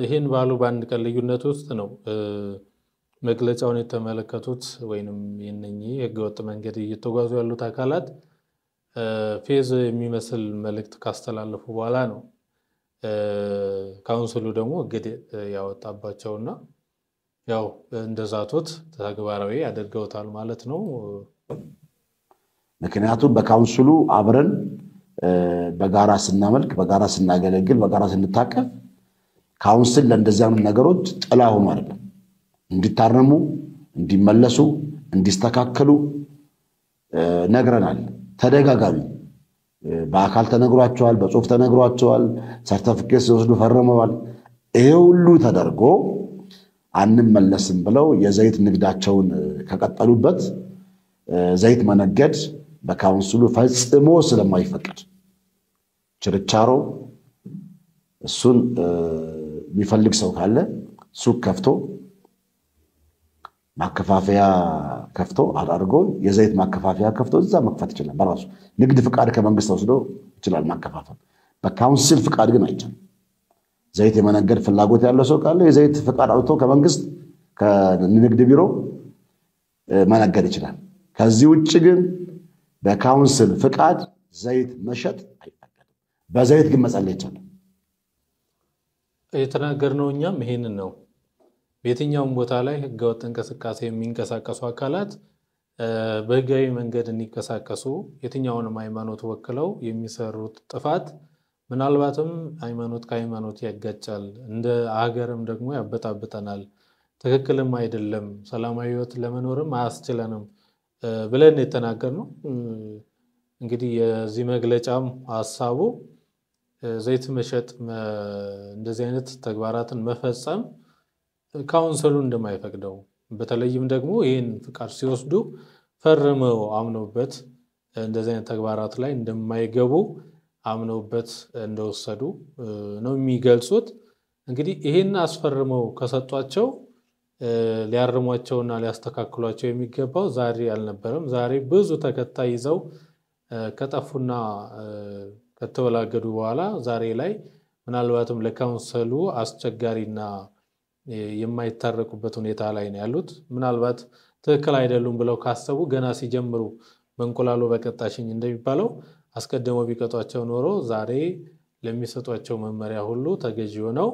ይሄን ባሉ በአንድ ቀን ልዩነት ውስጥ ነው መግለጫውን የተመለከቱት ወይንም የነኚህ ህገወጥ መንገድ እየተጓዙ ያሉት አካላት ፌዝ የሚመስል መልእክት ካስተላለፉ በኋላ ነው ካውንስሉ ደግሞ እንግዲህ ያወጣባቸውና ያው እንደዛቱት ተግባራዊ ያደርገውታል ማለት ነው። ምክንያቱም በካውንስሉ አብረን በጋራ ስናመልክ በጋራ ስናገለግል በጋራ ስንታቀፍ ካውንስል ለእንደዚህ አይነት ነገሮች ጥላ ሆኖ አይደለም፣ እንዲታረሙ እንዲመለሱ እንዲስተካከሉ ነግረናል። ተደጋጋሚ በአካል ተነግሯቸዋል፣ በጽሁፍ ተነግሯቸዋል፣ ሰርቲፊኬት ሲወስዱ ፈርመዋል። ይሄ ሁሉ ተደርጎ አንመለስም ብለው የዘይት ንግዳቸውን ከቀጠሉበት ዘይት መነገድ በካውንስሉ ፈጽሞ ስለማይፈቀድ ችርቻሮ እሱን የሚፈልግ ሰው ካለ ሱቅ ከፍቶ ማከፋፈያ ከፍቶ አድርጎ የዘይት ማከፋፈያ ከፍቶ እዛ መክፈት ይችላል። በራሱ ንግድ ፍቃድ ከመንግስት ወስዶ ይችላል ማከፋፈል። በካውንስል ፍቃድ ግን አይቻልም። ዘይት የመነገድ ፍላጎት ያለው ሰው ካለ የዘይት ፍቃድ አውጥቶ ከመንግስት ከንግድ ቢሮ መነገድ ይችላል። ከዚህ ውጭ ግን በካውንስል ፍቃድ ዘይት መሸጥ አይፈቀድም። በዘይት ግን መጸለይ ይቻላል። የተናገርነው እኛም ይሄንን ነው። በየትኛውም ቦታ ላይ ህገወጥ እንቅስቃሴ የሚንቀሳቀሱ አካላት በህጋዊ መንገድ እንዲንቀሳቀሱ የትኛውንም ሃይማኖት ወክለው የሚሰሩት ጥፋት ምናልባትም ሃይማኖት ከሃይማኖት ያጋጫል፣ እንደ ሀገርም ደግሞ ያበጣብጠናል፣ ትክክልም አይደለም፣ ሰላማዊ ህይወት ለመኖርም አያስችለንም ብለን የተናገርነው። እንግዲህ የዚህ መግለጫም ሐሳቡ ዘይት መሸጥ እንደዚህ አይነት ተግባራትን መፈጸም ካውንስሉ እንደማይፈቅደው በተለይም ደግሞ ይሄን ፍቃድ ሲወስዱ ፈርመው አምነውበት እንደዚህ አይነት ተግባራት ላይ እንደማይገቡ አምነውበት እንደወሰዱ ነው የሚገልጹት። እንግዲህ ይሄን አስፈርመው ከሰጧቸው ሊያርሟቸውና ሊያስተካክሏቸው የሚገባው ዛሬ አልነበረም። ዛሬ ብዙ ተከታይ ይዘው ከጠፉና ከተወላገዱ በኋላ ዛሬ ላይ ምናልባትም ለካውንስሉ አስቸጋሪና የማይታረቁበት ሁኔታ ላይ ነው ያሉት። ምናልባት ትክክል አይደሉም ብለው ካሰቡ ገና ሲጀምሩ በእንቁላሉ በቀጣሽኝ እንደሚባለው አስቀድመው ቢቀጧቸው ኖሮ ዛሬ ለሚሰጧቸው መመሪያ ሁሉ ተገዢ ሆነው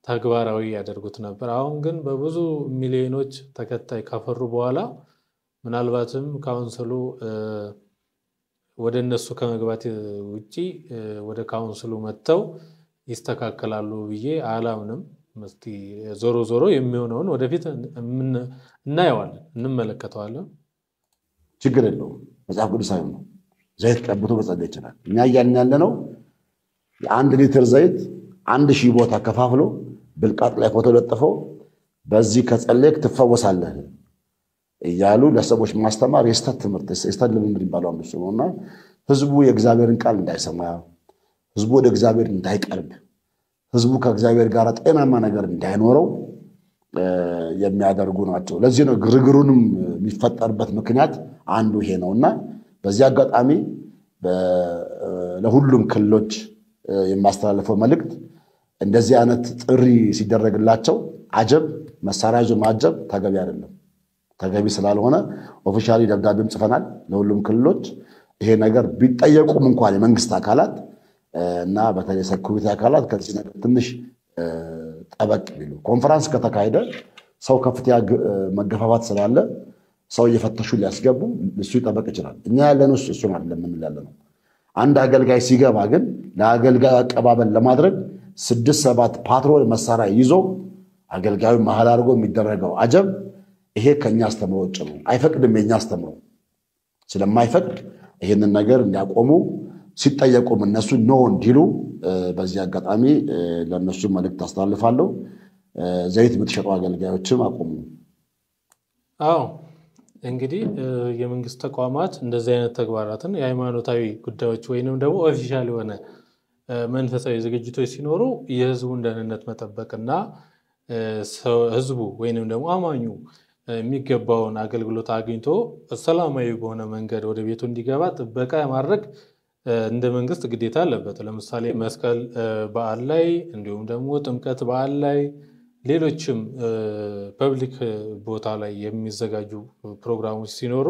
ተግባራዊ ያደርጉት ነበር። አሁን ግን በብዙ ሚሊዮኖች ተከታይ ካፈሩ በኋላ ምናልባትም ካውንስሉ ወደ እነሱ ከመግባት ውጪ ወደ ካውንስሉ መጥተው ይስተካከላሉ ብዬ አላምንም። እስቲ ዞሮ ዞሮ የሚሆነውን ወደፊት እናየዋለን፣ እንመለከተዋለን። ችግር የለውም። መጽሐፍ ቅዱሳዊ ነው። ዘይት ቀብቶ መጸለይ ይችላል። እኛ እያልን ያለነው የ1 ሊትር ዘይት 1000 ቦታ ከፋፍሎ ብልቃጥ ላይ ፎቶ ለጥፈው በዚህ ከጸለይክ ትፈወሳለህ እያሉ ለሰዎች ማስተማር የስተት ትምህርት የስተት ልምምድ ይባላል ነውና ህዝቡ የእግዚአብሔርን ቃል እንዳይሰማ፣ ህዝቡ ወደ እግዚአብሔር እንዳይቀርብ፣ ህዝቡ ከእግዚአብሔር ጋር ጤናማ ነገር እንዳይኖረው የሚያደርጉ ናቸው። ለዚህ ነው ግርግሩንም የሚፈጠርበት ምክንያት አንዱ ይሄ ነውና በዚህ አጋጣሚ ለሁሉም ክልሎች የማስተላለፈው መልእክት እንደዚህ አይነት ጥሪ ሲደረግላቸው አጀብ መሳሪያ ይዞ ማጀብ ተገቢ አይደለም። ተገቢ ስላልሆነ ኦፊሻሊ ደብዳቤም ጽፈናል ለሁሉም ክልሎች። ይሄ ነገር ቢጠየቁም እንኳን የመንግስት አካላት እና በተለይ ሴኩሪቲ አካላት ከዚህ ነገር ትንሽ ጠበቅ ቢሉ። ኮንፈረንስ ከተካሄደ ሰው ከፍተኛ መገፋፋት ስላለ ሰው እየፈተሹ ሊያስገቡ እሱ ይጠበቅ ይችላል። እኛ ያለነው እሱን አይደለም የምንለው። አንድ አገልጋይ ሲገባ ግን ለአገልጋይ አቀባበል ለማድረግ 6-7 ፓትሮል መሳሪያ ይዞ አገልጋዩ መሃል አድርጎ የሚደረገው አጀብ ይሄ ከኛ አስተምሮ ውጭ ነው። አይፈቅድም። የኛ አስተምሮ ስለማይፈቅድ ይሄንን ነገር እንዲያቆሙ ሲጠየቁም እነሱ ኖ እንዲሉ በዚህ አጋጣሚ ለነሱ መልእክት አስተላልፋለሁ። ዘይት የምትሸጡ አገልጋዮችም አቆሙ። አዎ እንግዲህ የመንግስት ተቋማት እንደዚህ አይነት ተግባራትን የሃይማኖታዊ ጉዳዮች ወይንም ደግሞ ኦፊሻል የሆነ መንፈሳዊ ዝግጅቶች ሲኖሩ የህዝቡን ደህንነት መጠበቅና ህዝቡ ወይንም ደግሞ አማኙ የሚገባውን አገልግሎት አግኝቶ ሰላማዊ በሆነ መንገድ ወደ ቤቱ እንዲገባ ጥበቃ ማድረግ እንደ መንግስት ግዴታ አለበት። ለምሳሌ መስቀል በዓል ላይ እንዲሁም ደግሞ ጥምቀት በዓል ላይ ሌሎችም ፐብሊክ ቦታ ላይ የሚዘጋጁ ፕሮግራሞች ሲኖሩ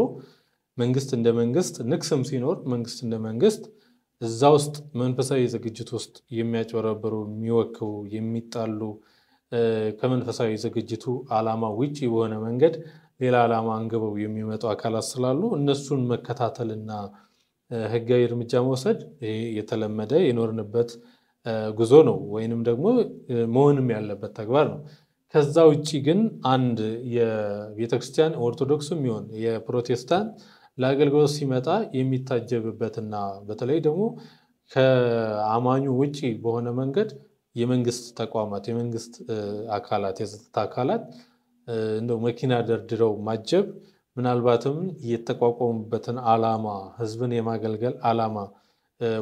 መንግስት እንደ መንግስት ንክስም ሲኖር መንግስት እንደ መንግስት እዛ ውስጥ መንፈሳዊ ዝግጅት ውስጥ የሚያጨረብሩ የሚወክው የሚጣሉ ከመንፈሳዊ ዝግጅቱ ዓላማ ውጪ በሆነ መንገድ ሌላ ዓላማ አንግበው የሚመጡ አካላት ስላሉ እነሱን መከታተልና ህጋዊ እርምጃ መውሰድ የተለመደ የኖርንበት ጉዞ ነው ወይንም ደግሞ መሆንም ያለበት ተግባር ነው። ከዛ ውጪ ግን አንድ የቤተክርስቲያን ኦርቶዶክስም ይሁን የፕሮቴስታንት ለአገልግሎት ሲመጣ የሚታጀብበትና በተለይ ደግሞ ከአማኙ ውጪ በሆነ መንገድ የመንግስት ተቋማት የመንግስት አካላት የጸጥታ አካላት እንደው መኪና ደርድረው ማጀብ ምናልባትም የተቋቋሙበትን ዓላማ ህዝብን የማገልገል ዓላማ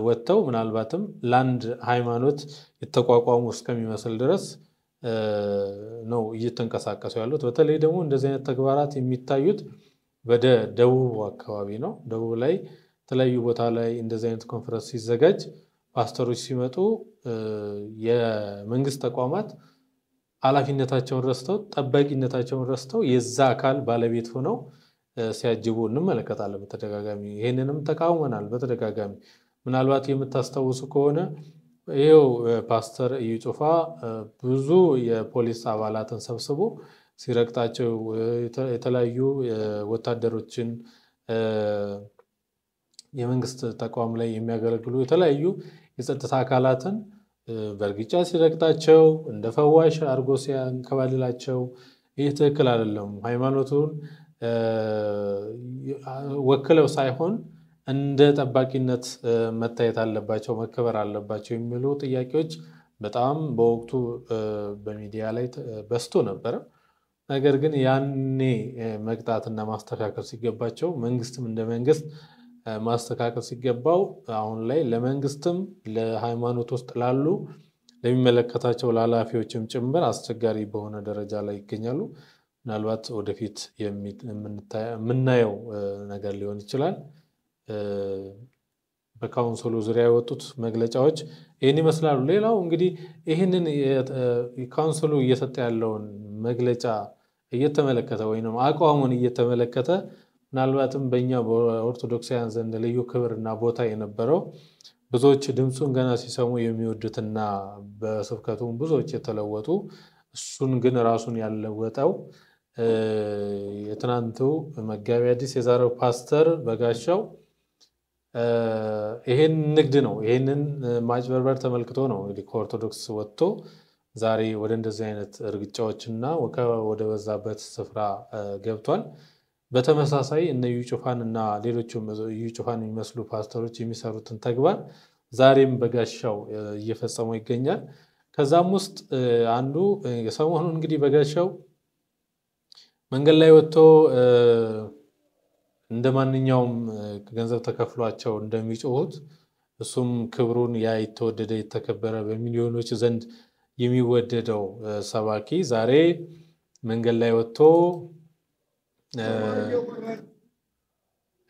ወጥተው ምናልባትም ላንድ ሃይማኖት የተቋቋሙ እስከሚመስል ድረስ ነው እየተንቀሳቀሱ ያሉት። በተለይ ደግሞ እንደዚህ አይነት ተግባራት የሚታዩት ወደ ደቡብ አካባቢ ነው። ደቡብ ላይ የተለያዩ ቦታ ላይ እንደዚህ አይነት ኮንፈረንስ ሲዘጋጅ ፓስተሮች ሲመጡ የመንግስት ተቋማት ኃላፊነታቸውን ረስተው ጠባቂነታቸውን ረስተው የዛ አካል ባለቤት ሆነው ሲያጅቡ እንመለከታለን በተደጋጋሚ። ይሄንንም ተቃውመናል በተደጋጋሚ። ምናልባት የምታስታውሱ ከሆነ ይሄው ፓስተር እዩ ጩፋ ብዙ የፖሊስ አባላትን ሰብስቦ ሲረግጣቸው የተለያዩ ወታደሮችን የመንግስት ተቋም ላይ የሚያገለግሉ የተለያዩ የጸጥታ አካላትን በርግጫ ሲረግጣቸው እንደ ፈዋሽ አርጎ ሲያንከባልላቸው ይህ ትክክል አይደለም። ሃይማኖቱን ወክለው ሳይሆን እንደ ጠባቂነት መታየት አለባቸው መከበር አለባቸው የሚሉ ጥያቄዎች በጣም በወቅቱ በሚዲያ ላይ በስቶ ነበር። ነገር ግን ያኔ መቅጣትና ማስተካከል ሲገባቸው መንግስትም እንደ መንግስት ማስተካከል ሲገባው አሁን ላይ ለመንግስትም ለሃይማኖት ውስጥ ላሉ ለሚመለከታቸው ላላፊዎችም ጭምር አስቸጋሪ በሆነ ደረጃ ላይ ይገኛሉ። ምናልባት ወደፊት የምናየው ነገር ሊሆን ይችላል። በካውንስሉ ዙሪያ የወጡት መግለጫዎች ይሄን ይመስላሉ። ሌላው እንግዲህ ይሄንን ካውንስሉ እየሰጠ ያለውን መግለጫ እየተመለከተ ወይንም አቋሙን እየተመለከተ ምናልባትም በእኛ በኦርቶዶክሳውያን ዘንድ ልዩ ክብርና ቦታ የነበረው ብዙዎች ድምጹን ገና ሲሰሙ የሚወዱትና በስብከቱም ብዙዎች የተለወጡ እሱን ግን ራሱን ያለወጠው የትናንቱ መጋቢ አዲስ የዛሬው ፓስተር በጋሻው ይሄን ንግድ ነው ይሄንን ማጭበርበር ተመልክቶ ነው እንግዲህ ከኦርቶዶክስ ወጥቶ ዛሬ ወደ እንደዚህ አይነት እርግጫዎችና ወደ በዛበት ስፍራ ገብቷል። በተመሳሳይ እነ ዩጩፋንና ሌሎችም ዩጩፋን የሚመስሉ ፓስተሮች የሚሰሩትን ተግባር ዛሬም በጋሻው እየፈጸሙ ይገኛል። ከዛም ውስጥ አንዱ የሰሞኑን እንግዲህ በጋሻው መንገድ ላይ ወጥቶ እንደማንኛውም ገንዘብ ተከፍሏቸው እንደሚጮሁት እሱም ክብሩን ያ የተወደደ የተከበረ በሚሊዮኖች ዘንድ የሚወደደው ሰባኪ ዛሬ መንገድ ላይ ወጥቶ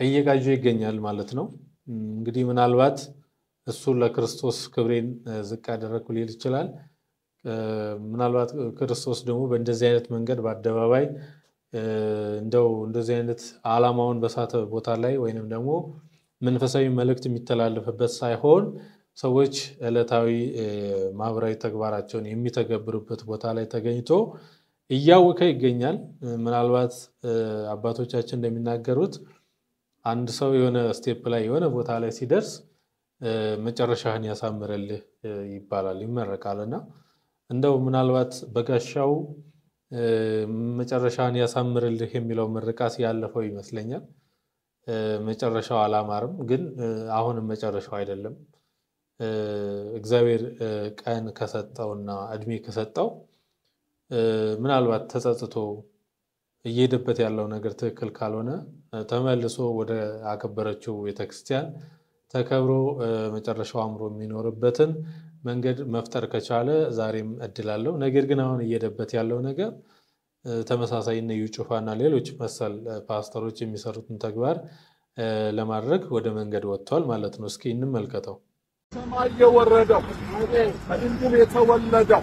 እየጋጀ ይገኛል ማለት ነው። እንግዲህ ምናልባት እሱ ለክርስቶስ ክብሬን ዝቅ አደረኩ ሊል ይችላል። ምናልባት ክርስቶስ ደግሞ በእንደዚህ አይነት መንገድ በአደባባይ እንደው እንደዚህ አይነት ዓላማውን በሳተ ቦታ ላይ ወይንም ደግሞ መንፈሳዊ መልእክት የሚተላለፍበት ሳይሆን ሰዎች ዕለታዊ ማህበራዊ ተግባራቸውን የሚተገብሩበት ቦታ ላይ ተገኝቶ እያወከ ይገኛል። ምናልባት አባቶቻችን እንደሚናገሩት አንድ ሰው የሆነ ስቴፕ ላይ የሆነ ቦታ ላይ ሲደርስ መጨረሻህን ያሳምርልህ ይባላል ይመረቃልና እንደው ምናልባት በጋሻው መጨረሻህን ያሳምርልህ የሚለው ምርቃት ያለፈው ይመስለኛል። መጨረሻው አላማርም ግን አሁንም መጨረሻው አይደለም። እግዚአብሔር ቀን ከሰጠውና እድሜ ከሰጠው ምናልባት ተጸጽቶ እየሄደበት ያለው ነገር ትክክል ካልሆነ ተመልሶ ወደ አከበረችው ቤተክርስቲያን ተከብሮ መጨረሻው አምሮ የሚኖርበትን መንገድ መፍጠር ከቻለ ዛሬም እድላለሁ። ነገር ግን አሁን እየሄደበት ያለው ነገር ተመሳሳይ ነው ዩጩፋና ሌሎች መሰል ፓስተሮች የሚሰሩትን ተግባር ለማድረግ ወደ መንገድ ወጥቷል ማለት ነው። እስኪ እንመልከተው። ሰማይ የወረደው ከድንግል የተወለደው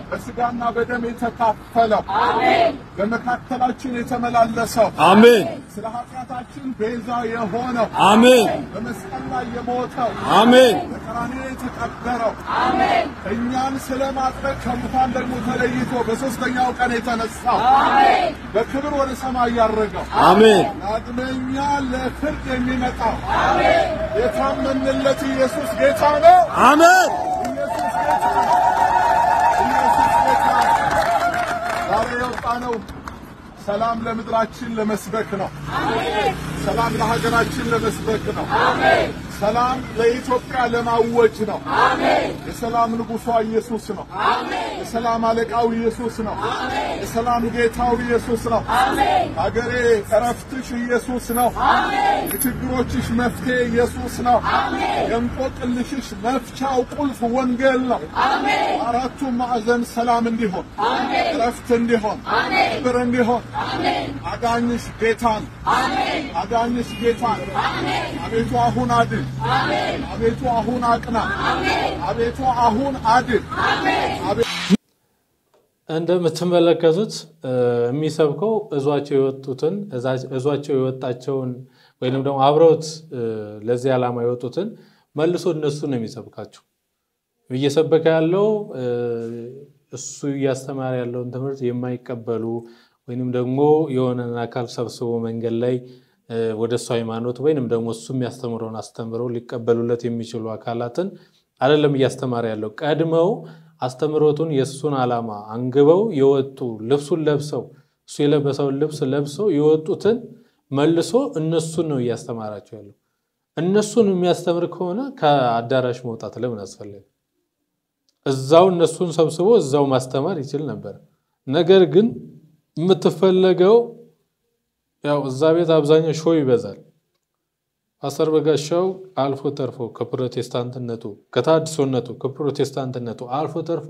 በስጋና በደም የተካፈለው በመካከላችን የተመላለሰው ስለ ኃጢአታችን ቤዛ የሆነው በመስቀል ላይ የሞተው በቀራንዮ የተቀበረው እኛን ስለማጥረቅ ከሙታን ደግሞ ተለይቶ በሦስተኛው ቀን የተነሳው በክብር ወደ ሰማይ ያረገው ዳግመኛ ለፍርድ የሚመጣው የታመንለት ኢየሱስ ጌታ ነው። አሜን። ኢየሱስ ጌታ ነው። ኢየሱስ ጌታ ነው። ዛሬ የወጣነው ሰላም ለምድራችን ለመስበክ ነው። አሜን። ሰላም ለሀገራችን ለመስበክ ነው። አሜን። ሰላም ለኢትዮጵያ ለማወጅ ነው። አሜን። የሰላም ንጉሡ ኢየሱስ ነው። አሜን። የሰላም አለቃው ኢየሱስ ነው። አሜን። የሰላም ጌታው ኢየሱስ ነው። አሜን። ሀገሬ ዕረፍትሽ ኢየሱስ ነው። አሜን። የችግሮችሽ መፍትሄ ኢየሱስ ነው። አሜን። የእንቆቅልሽሽ መፍቻው ቁልፍ ወንጌል ነው። አሜን። አራቱ ማዕዘን ሰላም እንዲሆን፣ አሜን። ዕረፍት እንዲሆን፣ አሜን። ክብር እንዲሆን፣ አሜን። አዳኝሽ ጌታን፣ አሜን። አዳኝሽ ጌታን፣ አሜን። አቤቱ አሁን አድን፣ አሜን። አቤቱ አሁን አቅና፣ አሜን። አቤቱ አሁን አድን፣ አሜን። እንደምትመለከቱት የሚሰብከው እዟቸው የወጣቸውን ወይንም ደግሞ አብረውት ለዚህ ዓላማ የወጡትን መልሶ እነሱ ነው የሚሰብካቸው። እየሰበከ ያለው እሱ ያስተማረ ያለውን ትምህርት የማይቀበሉ ወይንም ደግሞ የሆነን አካል ሰብስቦ መንገድ ላይ ወደሱ ሃይማኖት ወይንም ደግሞ እሱ የሚያስተምረውን አስተምረው ሊቀበሉለት የሚችሉ አካላትን አይደለም እያስተማረ ያለው። ቀድመው አስተምሮቱን የሱን ዓላማ አንግበው የወጡ ልብሱን ለብሰው እሱ የለበሰውን ልብስ ለብሰው የወጡትን መልሶ እነሱን ነው እያስተማራቸው ያለው። እነሱን የሚያስተምር ከሆነ ከአዳራሽ መውጣት ለምን አስፈለገ? እዛው እነሱን ሰብስቦ እዛው ማስተማር ይችል ነበር። ነገር ግን የምትፈልገው ያው እዛ ቤት አብዛኛው ሾው ይበዛል። ፓስተር በጋሻው አልፎ ተርፎ ከፕሮቴስታንትነቱ ከታድሶነቱ ከፕሮቴስታንትነቱ አልፎ ተርፎ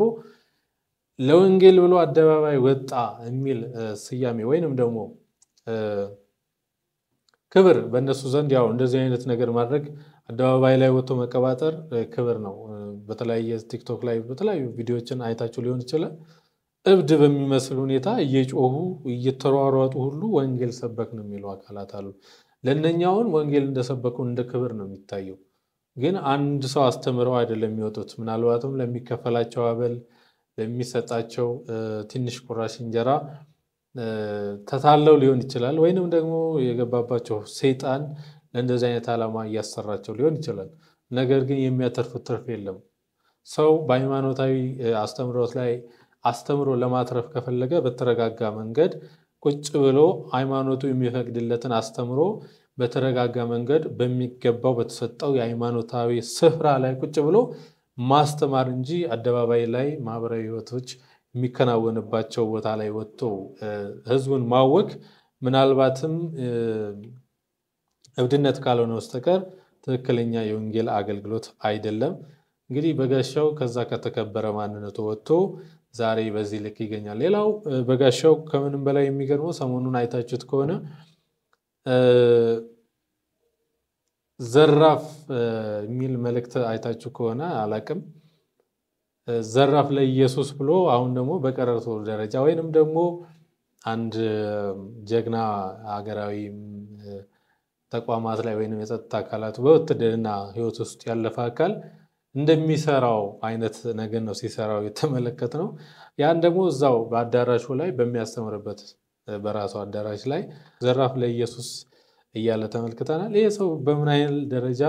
ለወንጌል ብሎ አደባባይ ወጣ የሚል ስያሜ ወይንም ደግሞ ክብር በእነሱ ዘንድ ያው እንደዚህ አይነት ነገር ማድረግ አደባባይ ላይ ወጥቶ መቀባጠር ክብር ነው። በተለያየ ቲክቶክ ላይ በተለያዩ ቪዲዮዎችን አይታችሁ ሊሆን ይችላል። እብድ በሚመስል ሁኔታ እየጮሁ እየተሯሯጡ ሁሉ ወንጌል ሰበክ ነው የሚሉ አካላት አሉ። ለነኛውን ወንጌል እንደሰበኩ እንደ ክብር ነው የሚታየው። ግን አንድ ሰው አስተምረው አይደለም የሚወጡት። ምናልባትም ለሚከፈላቸው አበል ለሚሰጣቸው ትንሽ ቁራሽ እንጀራ ተታለው ሊሆን ይችላል። ወይንም ደግሞ የገባባቸው ሰይጣን ለእንደዚህ አይነት ዓላማ እያሰራቸው ሊሆን ይችላል። ነገር ግን የሚያተርፉት ትርፍ የለም። ሰው በሃይማኖታዊ አስተምሮት ላይ አስተምሮ ለማትረፍ ከፈለገ በተረጋጋ መንገድ ቁጭ ብሎ ሃይማኖቱ የሚፈቅድለትን አስተምሮ በተረጋጋ መንገድ በሚገባው በተሰጠው የሃይማኖታዊ ስፍራ ላይ ቁጭ ብሎ ማስተማር እንጂ አደባባይ ላይ ማህበራዊ ህይወቶች የሚከናወንባቸው ቦታ ላይ ወጥቶ ህዝቡን ማወክ ምናልባትም እብድነት ካልሆነ በስተቀር ትክክለኛ የወንጌል አገልግሎት አይደለም። እንግዲህ በጋሻው ከዛ ከተከበረ ማንነቱ ወጥቶ ዛሬ በዚህ ልክ ይገኛል። ሌላው በጋሻው ከምንም በላይ የሚገርመው ሰሞኑን አይታችሁት ከሆነ ዘራፍ የሚል መልእክት አይታችሁ ከሆነ አላቅም ዘራፍ ለኢየሱስ ብሎ አሁን ደግሞ በቀረርቶ ደረጃ ወይንም ደግሞ አንድ ጀግና ሀገራዊ ተቋማት ላይ ወይንም የጸጥታ አካላት በውትድርና ህይወት ውስጥ ያለፈ አካል እንደሚሰራው አይነት ነገር ነው ሲሰራው የተመለከተው። ያን ደግሞ እዛው በአዳራሹ ላይ በሚያስተምርበት በራሱ አዳራሽ ላይ ዘራፍ ለኢየሱስ እያለ ተመልክተናል። ይሄ ሰው በምን አይነት ደረጃ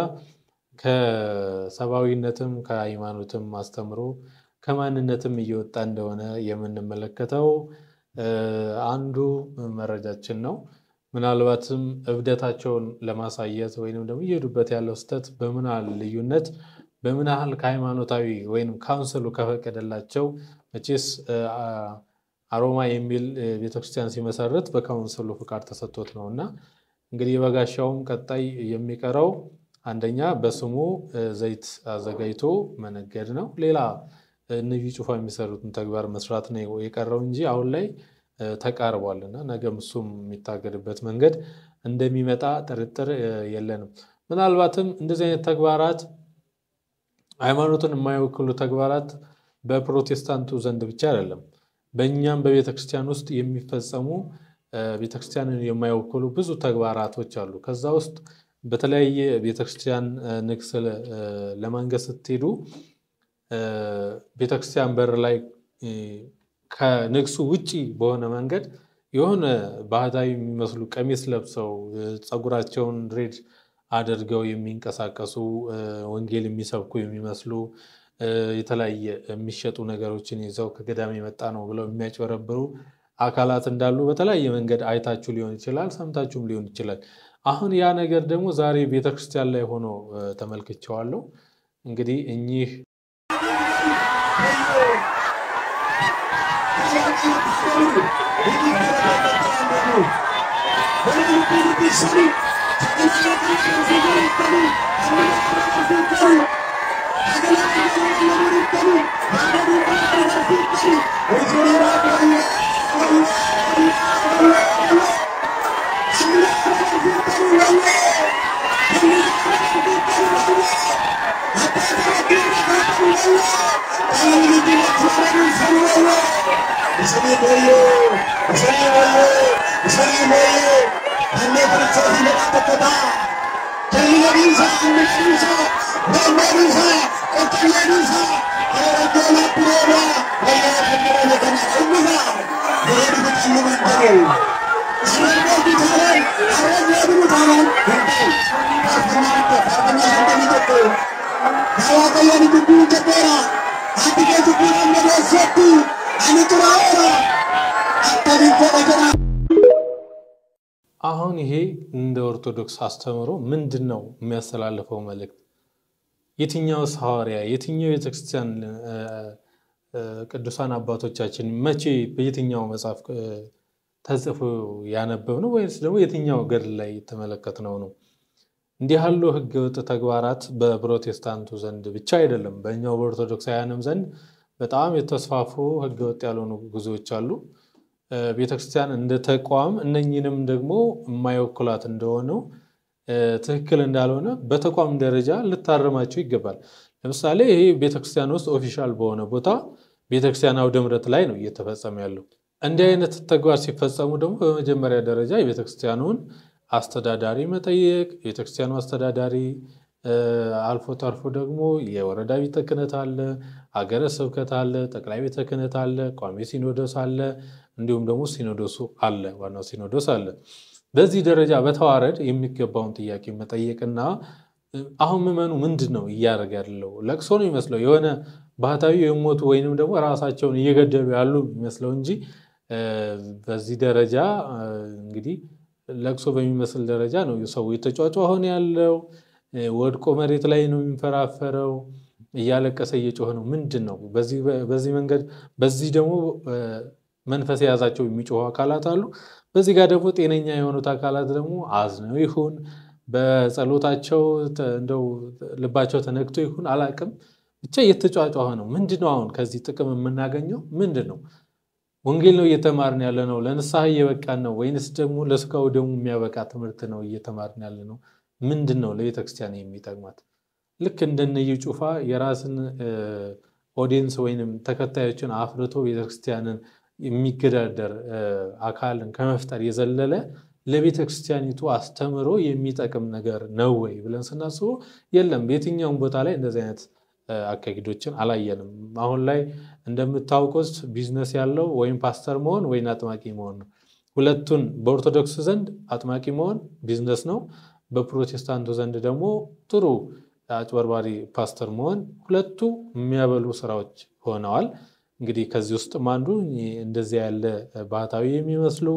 ከሰባዊነትም ከሃይማኖትም አስተምሮ ከማንነትም እየወጣ እንደሆነ የምንመለከተው አንዱ መረጃችን ነው። ምናልባትም እብደታቸውን ለማሳየት ወይንም ደግሞ ይሄዱበት ያለው ስተት በምን ያህል ልዩነት በምን ያህል ከሃይማኖታዊ ወይንም ካውንስሉ ከፈቀደላቸው መቼስ አሮማ የሚል ቤተክርስቲያን ሲመሰረት በካውንስሉ ፍቃድ ተሰጥቶት ነውና እንግዲህ በጋሻውም ቀጣይ የሚቀረው አንደኛ በስሙ ዘይት አዘጋጅቶ መነገድ ነው። ሌላ ነብዩ ጩፋ የሚሰሩትን ተግባር መስራት ነው የቀረው እንጂ አሁን ላይ ተቃርቧልና ነገም እሱም የሚታገድበት መንገድ እንደሚመጣ ጥርጥር የለንም። ምናልባትም እንደዚህ አይነት ተግባራት ሃይማኖትን የማይወክሉ ተግባራት በፕሮቴስታንቱ ዘንድ ብቻ አይደለም በእኛም በቤተክርስቲያን ውስጥ የሚፈጸሙ ቤተክርስቲያንን የማይወክሉ ብዙ ተግባራቶች አሉ። ከዛ ውስጥ በተለያየ ቤተክርስቲያን ንግስ ለማንገስ ስትሄዱ ቤተክርስቲያን በር ላይ ከንግሱ ውጪ በሆነ መንገድ የሆነ ባህታዊ የሚመስሉ ቀሚስ ለብሰው ጸጉራቸውን ድሬድ አድርገው የሚንቀሳቀሱ ወንጌል የሚሰብኩ የሚመስሉ የተለያየ የሚሸጡ ነገሮችን ይዘው ከገዳም የመጣ ነው ብለው የሚያጭበረብሩ አካላት እንዳሉ በተለያየ መንገድ አይታችሁ ሊሆን ይችላል ሰምታችሁም ሊሆን ይችላል። አሁን ያ ነገር ደግሞ ዛሬ ቤተክርስቲያን ላይ ሆኖ ተመልክቻለሁ። እንግዲህ እኚህ አሁን ይሄ እንደ ኦርቶዶክስ አስተምሮ ምንድነው የሚያስተላልፈው መልእክት? የትኛው ሐዋርያ የትኛው ቤተክርስቲያን ቅዱሳን አባቶቻችን መቼ በየትኛው መጽሐፍ ተጽፎ ያነበብነው ወይስ ደግሞ የትኛው ገድል ላይ ተመለከትነው ነው? እንዲህ ያሉ ህገወጥ ተግባራት በፕሮቴስታንቱ ዘንድ ብቻ አይደለም በእኛው በኦርቶዶክሳውያንም ዘንድ በጣም የተስፋፉ ህገወጥ ያልሆኑ ጉዞዎች አሉ። ቤተክርስቲያን እንደ ተቋም እነኚህንም ደግሞ የማይወክላት እንደሆነ ትክክል እንዳልሆነ በተቋም ደረጃ ልታረማቸው ይገባል። ለምሳሌ ይሄ ቤተክርስቲያን ውስጥ ኦፊሻል በሆነ ቦታ ቤተክርስቲያን አውደ ምሕረት ላይ ነው እየተፈጸመ ያለው። እንዲህ አይነት ተግባር ሲፈጸሙ ደግሞ በመጀመሪያ ደረጃ የቤተክርስቲያኑን አስተዳዳሪ መጠየቅ፣ የቤተክርስቲያኑ አስተዳዳሪ አልፎ ተርፎ ደግሞ የወረዳ ቤተ ክህነት አለ፣ ሀገረ ስብከት አለ፣ ጠቅላይ ቤተ ክህነት አለ፣ ቋሚ ሲኖዶስ አለ፣ እንዲሁም ደግሞ ሲኖዶሱ አለ፣ ዋናው ሲኖዶስ አለ። በዚህ ደረጃ በተዋረድ የሚገባውን ጥያቄ መጠየቅና አሁን ምዕመኑ ምንድነው እያደረገ ያለው? ለቅሶ ነው የሚመስለው የሆነ ባህታዊ የሞቱ ወይንም ደግሞ ራሳቸውን እየገደሉ ያሉ የሚመስለው እንጂ በዚህ ደረጃ እንግዲህ ለቅሶ በሚመስል ደረጃ ነው ሰው እየተጫጫኸ ያለው። ወድቆ መሬት ላይ ነው የሚንፈራፈረው፣ እያለቀሰ እየጮኸ ነው። ምንድነው? በዚህ መንገድ በዚህ ደግሞ መንፈስ የያዛቸው የሚጮሁ አካላት አሉ። በዚህ ጋር ደግሞ ጤነኛ የሆኑት አካላት ደግሞ አዝነው ይሁን በጸሎታቸው እንደው ልባቸው ተነክቶ ይሁን አላቅም ብቻ እየተጫጫኸ ነው። ምንድነው አሁን ከዚህ ጥቅም የምናገኘው ምንድነው? ወንጌል ነው እየተማርን ያለ ነው? ለንስሐ እየበቃን ነው ወይንስ ደግሞ ለስጋው ደግሞ የሚያበቃ ትምህርት ነው እየተማርን ያለ ነው? ምንድነው ለቤተክርስቲያን የሚጠቅማት? ልክ እንደነየ ጩፋ የራስን ኦዲየንስ ወይንም ተከታዮችን አፍርቶ ቤተክርስቲያንን የሚገዳደር አካልን ከመፍጠር የዘለለ ለቤተክርስቲያኒቱ አስተምሮ የሚጠቅም ነገር ነው ወይ ብለን ስናስበው የለም። በየትኛውም ቦታ ላይ እንደዚህ አይነት አካሄዶችን አላየንም። አሁን ላይ እንደምታውቁት ቢዝነስ ያለው ወይም ፓስተር መሆን ወይም አጥማቂ መሆን ነው። ሁለቱን በኦርቶዶክስ ዘንድ አጥማቂ መሆን ቢዝነስ ነው፣ በፕሮቴስታንቱ ዘንድ ደግሞ ጥሩ አጭበርባሪ ፓስተር መሆን ሁለቱ የሚያበሉ ስራዎች ሆነዋል። እንግዲህ ከዚህ ውስጥ አንዱ እንደዚህ ያለ ባህታዊ የሚመስሉ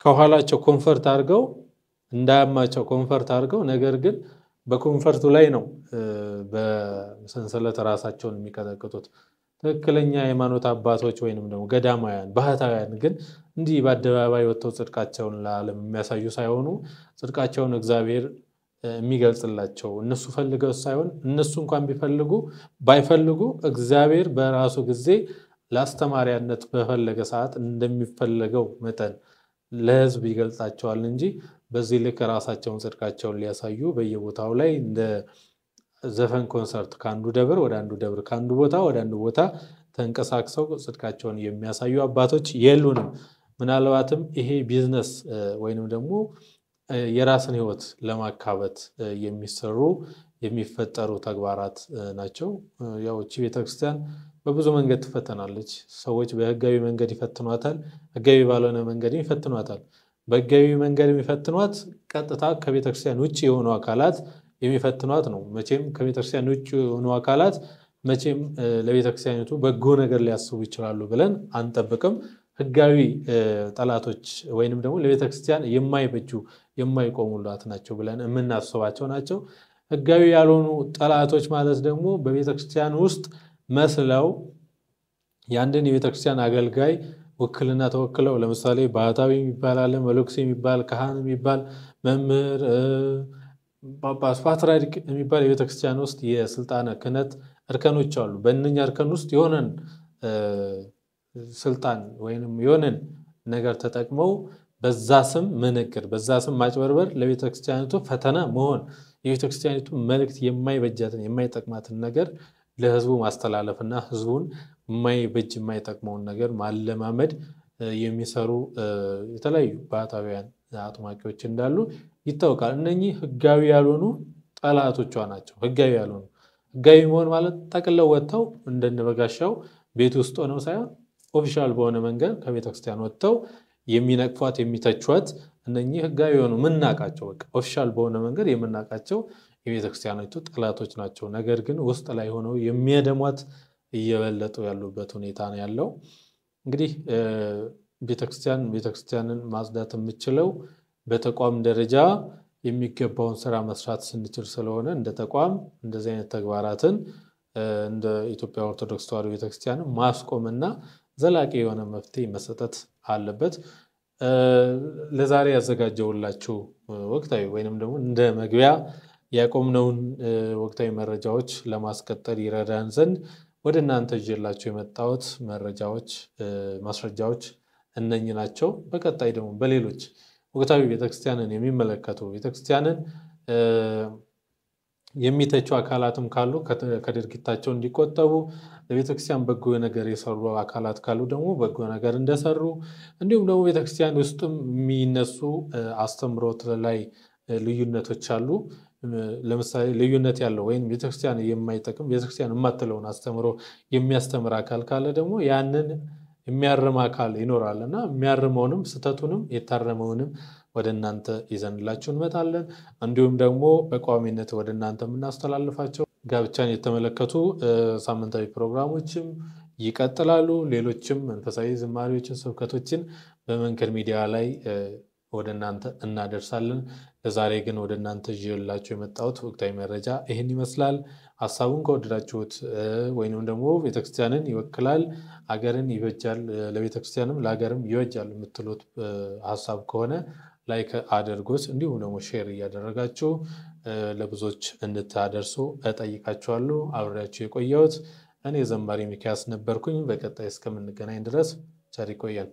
ከኋላቸው ኮንፈርት አድርገው እንዳያማቸው ኮንፈርት አድርገው ነገር ግን በኮንፈርቱ ላይ ነው በሰንሰለት ራሳቸውን የሚቀጠቅጡት። ትክክለኛ የሃይማኖት አባቶች ወይንም ደግሞ ገዳማውያን ባህታውያን ግን እንዲህ በአደባባይ ወጥተው ጽድቃቸውን ለዓለም የሚያሳዩ ሳይሆኑ ጽድቃቸውን እግዚአብሔር የሚገልጽላቸው እነሱ ፈልገው ሳይሆን እነሱ እንኳን ባይፈልጉ እግዚአብሔር በራሱ ጊዜ ለአስተማሪያነት በፈለገ ሰዓት እንደሚፈልገው መጠን ለሕዝብ ይገልጻቸዋል እንጂ በዚህ ልክ ራሳቸውን ጽድቃቸውን ሊያሳዩ በየቦታው ላይ እንደ ዘፈን ኮንሰርት ካንዱ ደብር ወደ አንዱ ደብር ካንዱ ቦታ ወደ አንዱ ቦታ ተንቀሳቅሰው ጽድቃቸውን የሚያሳዩ አባቶች የሉንም። ምናልባትም ይሄ ቢዝነስ ወይንም ደግሞ የራስን ህይወት ለማካበት የሚሰሩ የሚፈጠሩ ተግባራት ናቸው። ያው እቺ ቤተክርስቲያን በብዙ መንገድ ትፈተናለች። ሰዎች በህጋዊ መንገድ ይፈትኗታል፣ ህጋዊ ባልሆነ መንገድ ይፈትኗታል። በህጋዊ መንገድ የሚፈትኗት ቀጥታ ከቤተክርስቲያን ውጪ የሆኑ አካላት የሚፈትኗት ነው። መቼም ከቤተክርስቲያን ውጪ የሆኑ አካላት መቼም ለቤተክርስቲያኒቱ በጎ ነገር ሊያስቡ ይችላሉ ብለን አንጠብቅም። ህጋዊ ጠላቶች ወይንም ደግሞ ለቤተክርስቲያን የማይበጁ የማይቆሙላት ናቸው ብለን የምናስባቸው ናቸው። ህጋዊ ያልሆኑ ጠላቶች ማለት ደግሞ በቤተክርስቲያን ውስጥ መስለው ያንድን የቤተክርስቲያን አገልጋይ ወክልና ተወክለው ለምሳሌ ባህታዊ የሚባል አለ፣ መለኩሴ የሚባል፣ ካህን የሚባል፣ መምህር፣ ጳጳስ፣ ፓትርያርክ የሚባል የቤተክርስቲያን ውስጥ የስልጣነ ክህነት እርከኖች አሉ። በእነኛ እርከን ውስጥ የሆነን ስልጣን ወይንም የሆነን ነገር ተጠቅመው በዛ ስም መነገር በዛ ስም ማጭበርበር ለቤተክርስቲያኒቱ ፈተና መሆን የቤተክርስቲያኒቱ መልእክት የማይበጃትን የማይጠቅማትን ነገር ለህዝቡ ማስተላለፍና ህዝቡን የማይበጅ የማይጠቅመውን ነገር ማለማመድ የሚሰሩ የተለያዩ ባህታውያን አጥማቂዎች እንዳሉ ይታወቃል። እነኚህ ህጋዊ ያልሆኑ ጠላቶቿ ናቸው። ህጋዊ ያልሆኑ ህጋዊ መሆን ማለት ጠቅለው ወጥተው እንደነበጋሻው ቤት ውስጥ ሆነው ሳይሆን ኦፊሻል በሆነ መንገድ ከቤተክርስቲያን ወጥተው የሚነቅፏት የሚተቿት እነኚህ ህጋዊ የሆኑ ምናቃቸው በቃ ኦፊሻል በሆነ መንገድ የምናቃቸው የቤተክርስቲያኒቱ ጠላቶች ናቸው። ነገር ግን ውስጥ ላይ ሆነው የሚያደሟት እየበለጡ ያሉበት ሁኔታ ነው ያለው። እንግዲህ ቤተክርስቲያንን ማጽዳት የምችለው በተቋም ደረጃ የሚገባውን ስራ መስራት ስንችል ስለሆነ እንደ ተቋም እንደዚህ አይነት ተግባራትን እንደ ኢትዮጵያ ኦርቶዶክስ ተዋሕዶ ቤተክርስቲያን ማስቆምና ዘላቂ የሆነ መፍትሄ መሰጠት አለበት። ለዛሬ ያዘጋጀውላችሁ ወቅታዊ ወይንም ደግሞ እንደ መግቢያ ያቆምነውን ወቅታዊ መረጃዎች ለማስቀጠል ይረዳን ዘንድ ወደ እናንተ ይዤላችሁ የመጣሁት መረጃዎች ማስረጃዎች እነኚህ ናቸው። በቀጣይ ደግሞ በሌሎች ወቅታዊ ቤተክርስቲያንን የሚመለከቱ ቤተክርስቲያንን የሚተቹ አካላትም ካሉ ከድርጊታቸው እንዲቆጠቡ ለቤተክርስቲያን በጎ ነገር የሰሩ አካላት ካሉ ደግሞ በጎ ነገር እንደሰሩ እንዲሁም ደግሞ ቤተክርስቲያን ውስጥም የሚነሱ አስተምሮት ላይ ልዩነቶች አሉ። ለምሳሌ ልዩነት ያለው ወይም ቤተክርስቲያን የማይጠቅም ቤተክርስቲያን የማትለውን አስተምሮ የሚያስተምር አካል ካለ ደግሞ ያንን የሚያርም አካል ይኖራልና የሚያርመውንም ስተቱንም የታረመውንም ወደ እናንተ ይዘንላችሁ እንመጣለን። እንዲሁም ደግሞ በቋሚነት ወደ እናንተ የምናስተላልፋቸው ጋብቻን የተመለከቱ ሳምንታዊ ፕሮግራሞችም ይቀጥላሉ። ሌሎችም መንፈሳዊ ዝማሬዎችን ስብከቶችን በመንከር ሚዲያ ላይ ወደ እናንተ እናደርሳለን። ለዛሬ ግን ወደ እናንተ ይዤላችሁ የመጣሁት ወቅታዊ መረጃ ይህን ይመስላል። ሐሳቡን ከወደዳችሁት ወይንም ደግሞ ቤተክርስቲያንን ይወክላል ሀገርን ይበጃል ለቤተክርስቲያንም ለሀገርም ይበጃል የምትሉት ሐሳብ ከሆነ ላይክ አድርጉት። እንዲሁም ደግሞ ሼር እያደረጋችሁ ለብዙዎች እንድታደርሱ እጠይቃችኋለሁ። አብሬያችሁ የቆየሁት እኔ ዘማሪ ሚኪያስ ነበርኩኝ። በቀጣይ እስከምንገናኝ ድረስ ቸር ይቆየን።